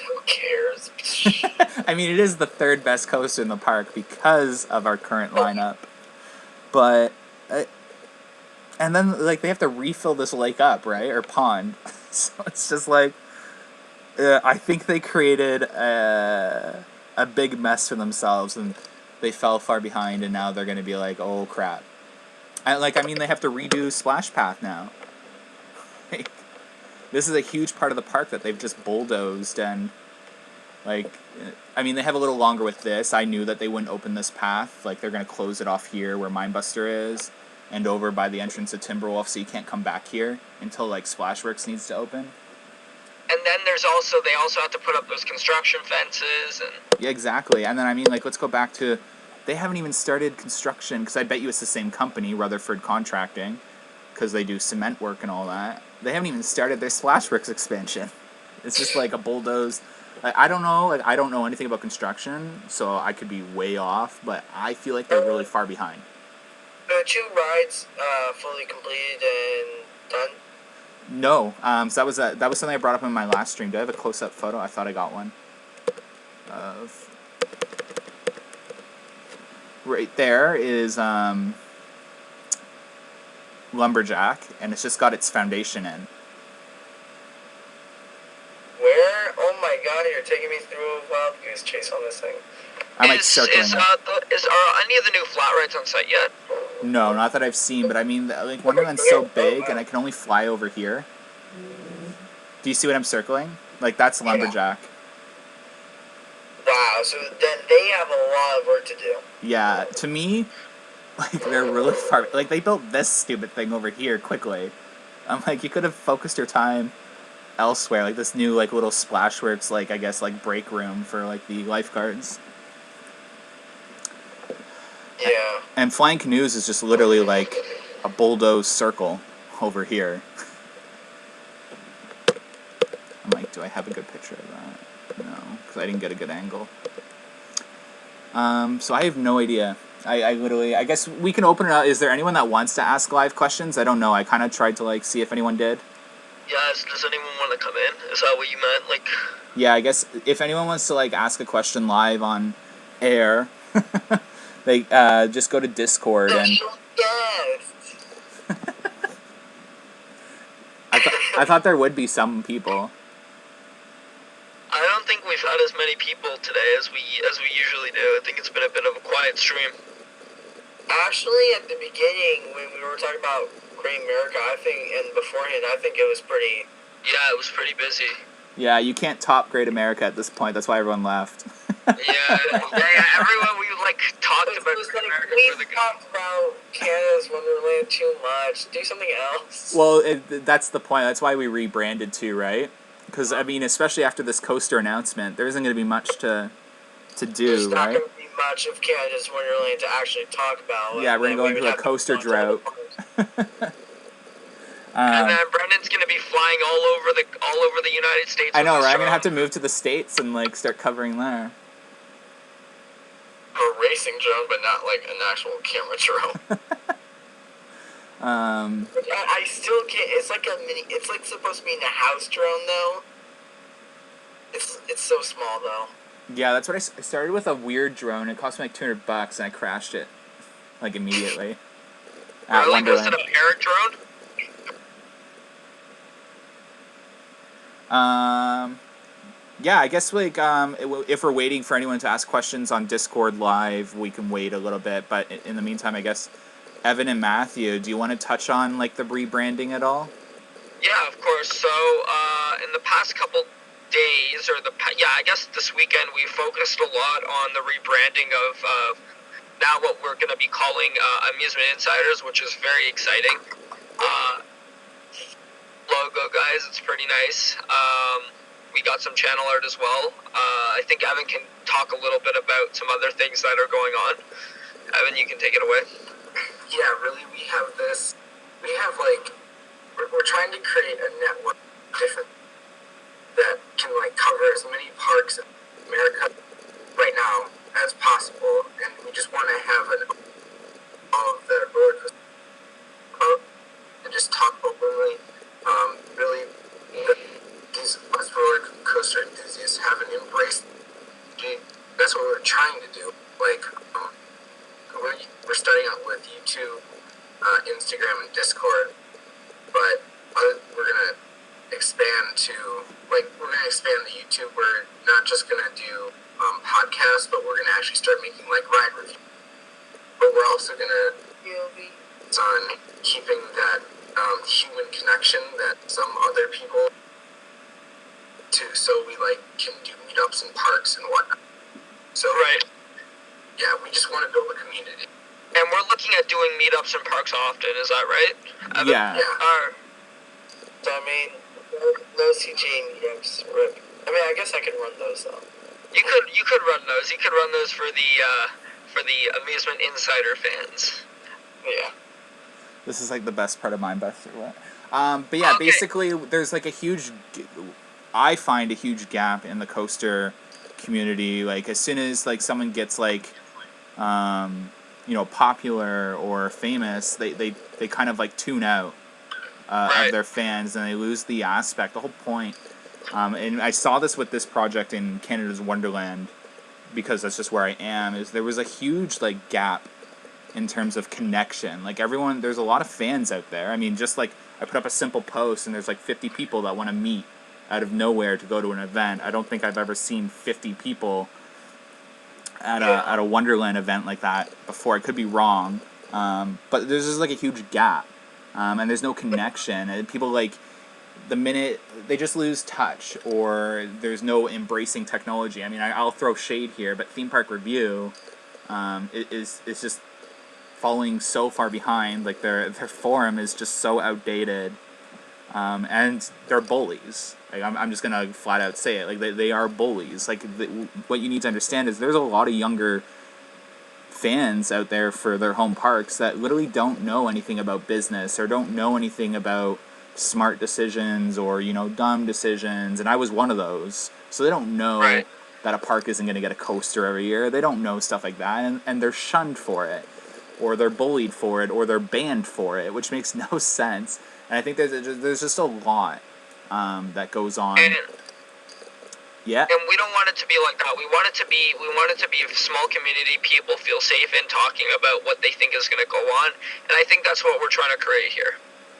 Who cares? I mean, it is the third best coaster in the park because of our current lineup. But, and then, like, they have to refill this lake up, right? Or pond. So it's just like, I think they created a big mess for themselves, and they fell far behind, and now they're going to be like, oh, crap. I mean, they have to redo Splash Path now. Like, this is a huge part of the park that they've just bulldozed, and, like, I mean, they have a little longer with this. I knew that they wouldn't open this path. Like, they're going to close it off here where Mindbuster is, and over by the entrance of Timberwolf, so you can't come back here until, like, Splashworks needs to open. And then they also have to put up those construction fences. And Yeah, exactly. And then, I mean, like, let's go back to, they haven't even started construction, because I bet you it's the same company, Rutherford Contracting, because they do cement work and all that. They haven't even started their Splashworks expansion. It's just like a bulldozed... I don't know. Like, I don't know anything about construction, so I could be way off, but I feel like they're really far behind. The 2 rides fully completed and done? No. So that was something I brought up in my last stream. Do I have a close-up photo? I thought I got one. Right there is Lumberjack, and it's just got its foundation in. Where? Oh my god, you're taking me through a wild use Chase on this thing. I'm like circling it. Are any of the new flat rides on site yet? No, not that I've seen, but I mean, like, Wonderland's so big, and I can only fly over here. Do you see what I'm circling? Like, that's Lumberjack. Wow, so then they have a lot of work to do. Yeah, to me, like, they're really far. Like, they built this stupid thing over here quickly. I'm like, you could have focused your time elsewhere. Like, this new, like, little Splashworks, like, I guess, like, break room for, like, the lifeguards. Yeah. And Flying Canoes is just literally, like, a bulldoze circle over here. I'm like, do I have a good picture of that? No, because I didn't get a good angle. So I have no idea. I literally, I guess we can open it up. Is there anyone that wants to ask live questions? I don't know. I kind of tried to, like, see if anyone did. Yes, does anyone want to come in? Is that what you meant? Like, yeah, I guess if anyone wants to, like, ask a question live on air, they just go to Discord and... I thought there would be some people. I don't think we've had as many people today as we usually do. I think it's been a bit of a quiet stream. Actually, at the beginning, when we were talking about Great America, I think, and beforehand, I think it was pretty... Yeah, it was pretty busy. Yeah, you can't top Great America at this point. That's why everyone left. yeah, everyone, we, like, talked about Great America for the... We talked about Canada's Wonderland too much. Do something else. Well, that's the point. That's why we rebranded too, right? Because, I mean, especially after this coaster announcement, there isn't going to be much to do, There's not right? going to be much of Canada's Wonderland to actually talk about. Yeah, we're going to go into a coaster drought. And then Brendan's going to be flying all over the United States. I know, right? I'm going to have to move to the States and, like, start covering there. A racing drone, but not, like, an actual camera drone. I still can't. It's like a mini. It's like supposed to be in a house drone, though. It's so small, though. Yeah, that's what I started with, a weird drone. It cost me like $200, and I crashed it, like, immediately. At Wonderland. Was it a parrot drone? Yeah, I guess, like, if we're waiting for anyone to ask questions on Discord Live, we can wait a little bit. But in the meantime, I guess, Evan and Matthew, do you want to touch on, like, the rebranding at all? Yeah, of course. So, in the past couple days, I guess this weekend, we focused a lot on the rebranding of now what we're going to be calling Amusement Insiders, which is very exciting. Logo, guys, it's pretty nice. We got some channel art as well. I think Evan can talk a little bit about some other things that are going on. Evan, you can take it away. Yeah, really, we have, like, we're trying to create a network different that can, like, cover as many parks in America right now as possible, and we just want to have all of the roller coaster and just talk openly. Really, these roller coaster enthusiasts haven't embraced. That's what we're trying to do. Like, we're starting out with YouTube, Instagram, and Discord, but we're gonna expand the YouTube. We're not just gonna do podcasts, but we're gonna actually start making, like, ride reviews. But we're also gonna focus on keeping that human connection that some other people do, so we, like, can do meetups in parks and whatnot. So right. Yeah, we just want to build a community. And we're looking at doing meetups in parks often, is that right? Evan? Yeah. So, I mean, no CGA meetups. I mean, I guess I could run those, though. You could run those. You could run those for the Amusement Insider fans. Yeah. This is, like, the best part of mine, best or what? But yeah, okay. Basically, there's, like, I find a huge gap in the coaster community. Like, as soon as, like, someone gets, like, popular or famous, they kind of, like, tune out right. of their fans, and they lose the aspect, the whole point. And I saw this with this project in Canada's Wonderland, because that's just where I am, is there was a huge, like, gap in terms of connection. Like, everyone, there's a lot of fans out there. I mean, just, like, I put up a simple post, and there's, like, 50 people that want to meet out of nowhere to go to an event. I don't think I've ever seen 50 people at a Wonderland event like that before. I could be wrong, but there's just like a huge gap, and there's no connection. And people like the minute they just lose touch, or there's no embracing technology. I mean, I'll throw shade here, but Theme Park Review is just falling so far behind. Like their forum is just so outdated, and they're bullies. Like I'm just gonna flat out say it. Like they are bullies. Like what you need to understand is there's a lot of younger fans out there for their home parks that literally don't know anything about business or don't know anything about smart decisions or dumb decisions. And I was one of those. So they don't know Right. that a park isn't going to get a coaster every year. They don't know stuff like that, and they're shunned for it, or they're bullied for it, or they're banned for it, which makes no sense. And I think there's just a lot that goes on. Yeah. And we don't want it to be like that. We want it to be a small community. People feel safe in talking about what they think is going to go on, and I think that's what we're trying to create here.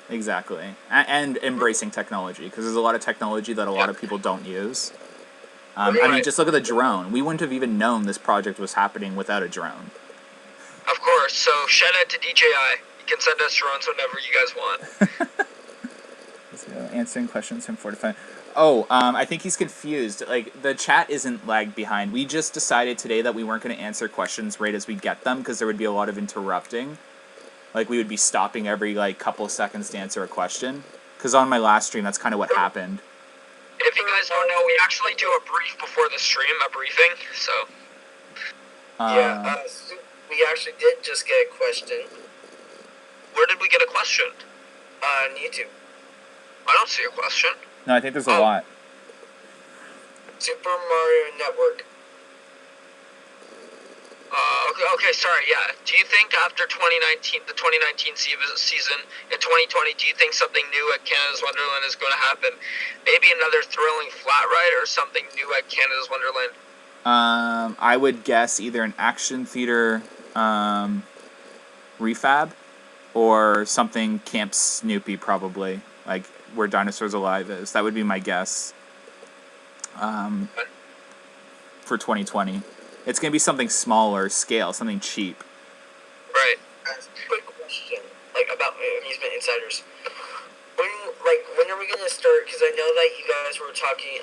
Exactly. And embracing technology, because there's a lot of technology that a lot of people don't use. I mean, just look at the drone. We wouldn't have even known this project was happening without a drone. Of course. So shout out to DJI. You can send us drones whenever you guys want. Let's go. Answering questions from 4 to 5. Oh, I think he's confused. Like, the chat isn't lagged behind. We just decided today that we weren't going to answer questions right as we get them, because there would be a lot of interrupting. Like, we would be stopping every, couple seconds to answer a question. Because on my last stream, that's kind of what happened. If you guys don't know, we actually do a brief before the stream, a briefing, so... So we actually did just get a question. Where did we get a question? On YouTube. I don't see a question. No, I think there's a lot. Super Mario Network. Okay, sorry, yeah. Do you think after the 2019 season, in 2020, do you think something new at Canada's Wonderland is going to happen? Maybe another thrilling flat ride or something new at Canada's Wonderland? I would guess either an action theater refab or something Camp Snoopy, probably, like where Dinosaurs Alive is. That would be my guess for 2020. It's going to be something smaller scale, something cheap. Right. Quick question, about amusement insiders. When are we gonna start? Because I know that you guys were talking,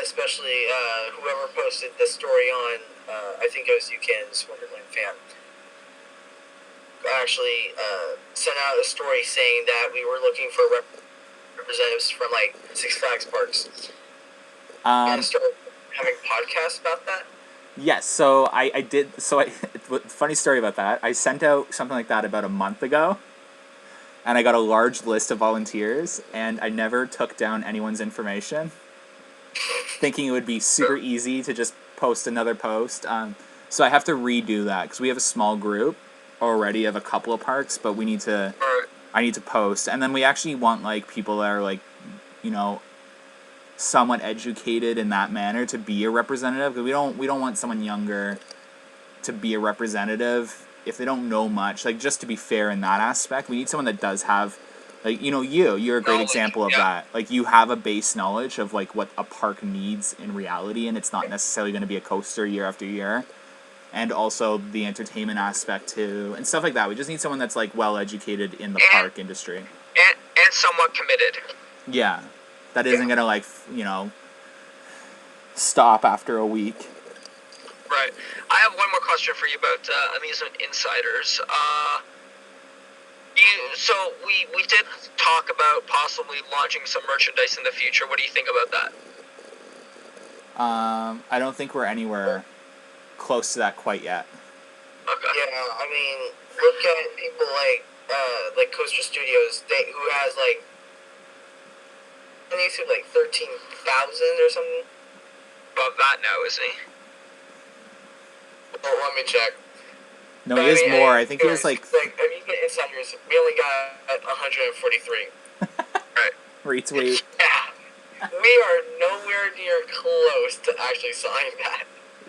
especially whoever posted the story on, I think it was UCAN's Wonderland fan, actually sent out a story saying that we were looking for representatives from Six Flags parks. And start having podcasts about that. Yes, so I did. So funny story about that. I sent out something like that about a month ago, and I got a large list of volunteers, and I never took down anyone's information, thinking it would be super easy to just post another post. So I have to redo that because we have a small group already of a couple of parks, but we need to. I need to post, and then we actually want people that are somewhat educated in that manner to be a representative, because we don't want someone younger to be a representative if they don't know much. Just to be fair in that aspect, we need someone that does have you're a great example of that. You have a base knowledge of what a park needs in reality, and it's not necessarily going to be a coaster year after year, and also the entertainment aspect too and stuff like that. We just need someone that's well educated in the park industry and somewhat committed. Yeah. That isn't going to, stop after a week. Right. I have one more question for you about amusement insiders. So we did talk about possibly launching some merchandise in the future. What do you think about that? I don't think we're anywhere close to that quite yet. Okay. Yeah, I mean, look at people like Coaster Studios, who has I think it's 13,000 or something. Above that now, is he? Well, let me check. No, he is more. I think he has amusement insiders. We only got 143. Right. Retweet. Yeah. We are nowhere near close to actually signing that.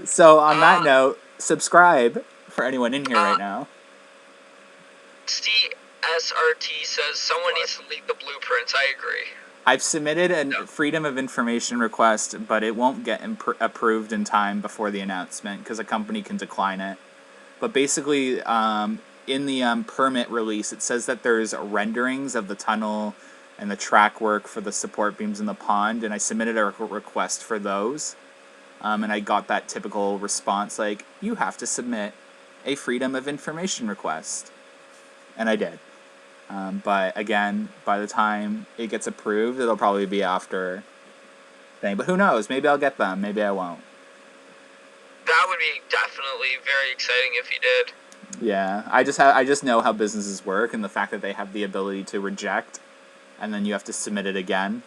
So on that note, subscribe for anyone in here right now. CSRT says someone needs to leak the blueprints. I agree. I've submitted a Freedom of Information request, but it won't get approved in time before the announcement because a company can decline it. But basically, in the permit release, it says that there's renderings of the tunnel and the track work for the support beams in the pond, and I submitted a request for those. And I got that typical response like, you have to submit a Freedom of Information request. And I did. But again, by the time it gets approved, it'll probably be after thing. But who knows? Maybe I'll get them. Maybe I won't. That would be definitely very exciting if you did. Yeah, I just know how businesses work and the fact that they have the ability to reject, and then you have to submit it again.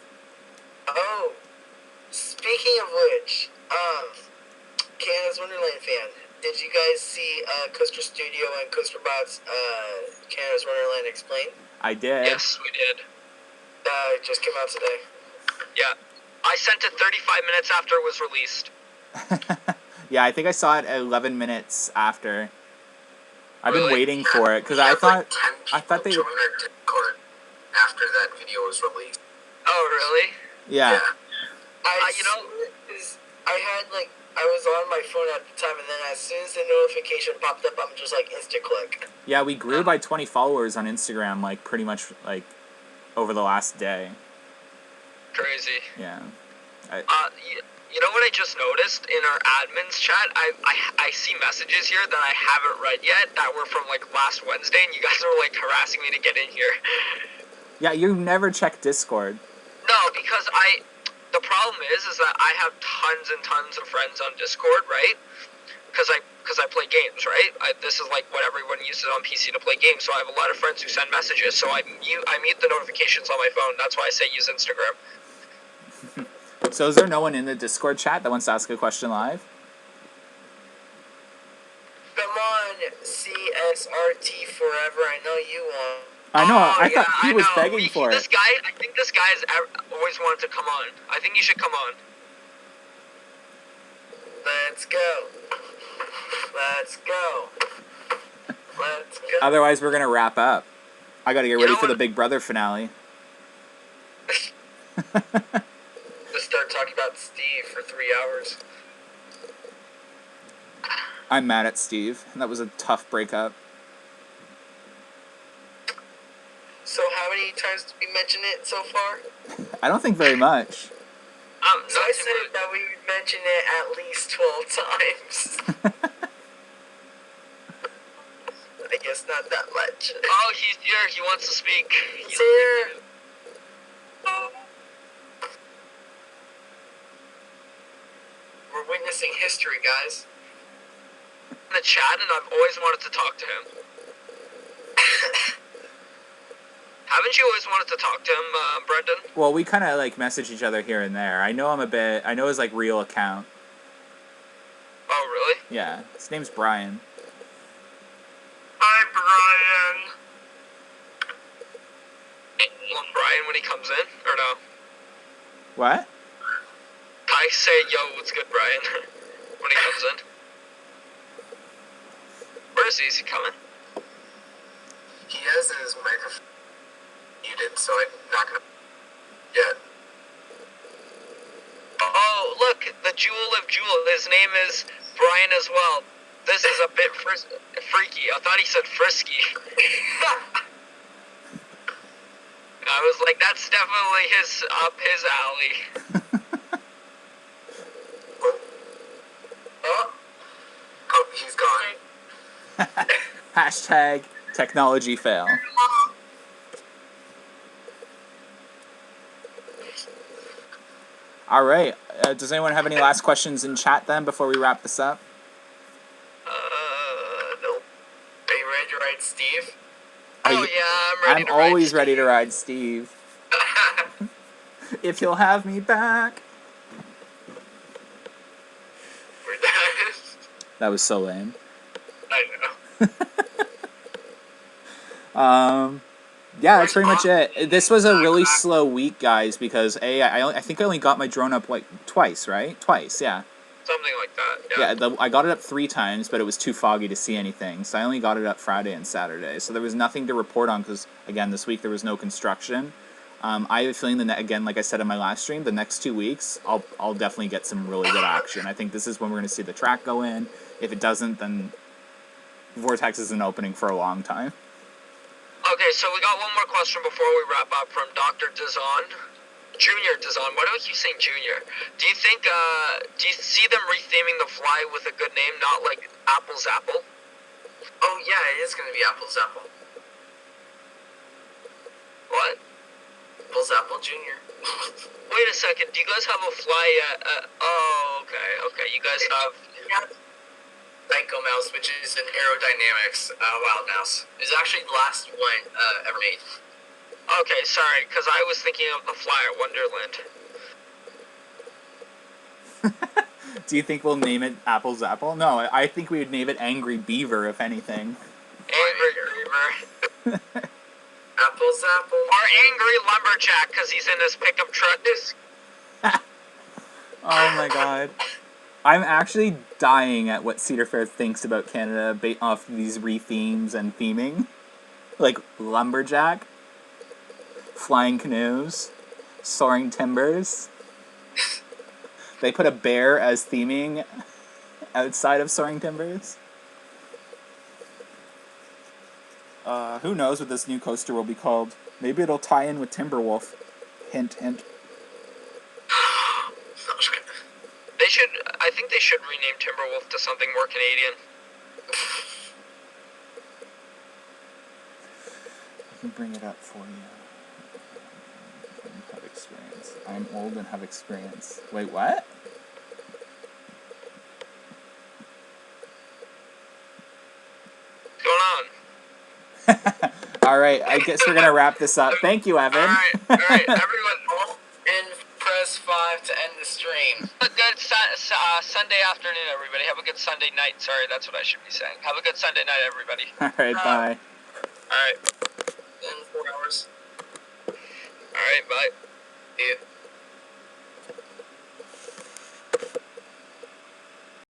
Oh, speaking of which, Canada's Wonderland fan, did you guys see Coaster Studio and Coaster Bots Canada's Wonderland Explained? I did. Yes, we did. It just came out today. Yeah. I sent it 35 minutes after it was released. Yeah, I think I saw it 11 minutes after. I've been Really? waiting for it because I thought they. joined our Discord after that video was released. Oh, really? Yeah. I was on my phone at the time, and then as soon as the notification popped up, I'm just like insta-click. Yeah, we grew by 20 followers on Instagram, like pretty much like over the last day. Crazy. Yeah. You know what I just noticed in our admins chat? I see messages here that I haven't read yet that were from like last Wednesday, and you guys are like harassing me to get in here. Yeah, you never check Discord. No, because the problem is that I have tons and tons of friends on Discord, right? Because I play games, right? This is like what everyone uses on PC to play games, so I have a lot of friends who send messages, so I mute the notifications on my phone. That's why I say use Instagram. So is there no one in the Discord chat that wants to ask a question live? Come on, CSRT forever. I know you want. I know. Oh, I thought he was know. begging for this it. guy, I think this guy has always wanted to come on. I think you should come on. Let's go. Let's go. Let's go. Otherwise, we're gonna wrap up. I gotta get ready for what? the Big Brother finale. Just start talking about Steve for 3 hours. I'm mad at Steve. That was a tough breakup. So how many times did we mention it so far? I don't think very much. So I said that we would mention it at least 12 times. I guess not that much. Oh, he's here. He wants to speak. He's here. We're witnessing history, guys. In the chat, and I've always wanted to talk to him. Haven't you always wanted to talk to him, Brendan? Well, we kind of like message each other here and there. I know his like real account. Oh, really? Yeah, his name's Brian. Hi, Brian. You want Brian when he comes in, or no? What? I say, yo, what's good, Brian, when he comes in. Where is he? Is he coming? He has his microphone muted, so I'm not gonna yet. Oh, look, the Jewel of Jewel. His name is Brian as well. This is a bit freaky. I thought he said frisky. I was like, that's definitely up his alley. Oh, he's gone. Hashtag technology fail. All right. Does anyone have any last questions in chat then before we wrap this up? Nope. Are you ready to ride Steve? Yeah, I'm ready to I'm ride always Steve. ready to ride Steve. If you'll have me back. We're done. That was so lame. I know. Yeah, that's pretty much it. This was a really slow week, guys, because I think I only got my drone up like twice, right? Twice, yeah. Something like that, yeah. Yeah, I got it up 3 times, but it was too foggy to see anything, so I only got it up Friday and Saturday. So there was nothing to report on because, again, this week there was no construction. I have a feeling that, again, like I said in my last stream, the next 2 weeks, I'll definitely get some really good action. I think this is when we're going to see the track go in. If it doesn't, then Vortex isn't opening for a long time. Okay, so we got one more question before we wrap up from Dr. Dazon. Junior Dazon. Why do I keep saying Junior? Do you see them retheming the fly with a good name, not like Apple's Apple? Oh yeah, it is gonna be Apple's Apple. What? Apple's Apple Junior. Wait a second. Do you guys have a fly? Oh, okay. You guys have. Psycho Mouse, which is an aerodynamics wild mouse. It's actually the last one ever made. Okay, sorry, because I was thinking of the fly at Wonderland. Do you think we'll name it Apple's Apple? No, I think we would name it Angry Beaver, if anything. Angry Beaver. Apple's Apple. Or Angry Lumberjack, because he's in his pickup truck. Oh my god. I'm actually dying at what Cedar Fair thinks about Canada based off these rethemes and theming. Like Lumberjack, Flying Canoes, Soaring Timbers. They put a bear as theming outside of Soaring Timbers. Who knows what this new coaster will be called? Maybe it'll tie in with Timberwolf. Hint, hint. I think they should rename Timberwolf to something more Canadian. I can bring it up for you. Have experience. I'm old and have experience. Wait, what? What's going on? Alright, I guess we're gonna wrap this up. Thank you, Evan. Alright, everyone. And press 5 to end the stream. Have a good Sunday afternoon, everybody. Have a good Sunday night. Sorry, that's what I should be saying. Have a good Sunday night, everybody. Alright, bye. Alright. In 4 hours. Alright, bye. See you.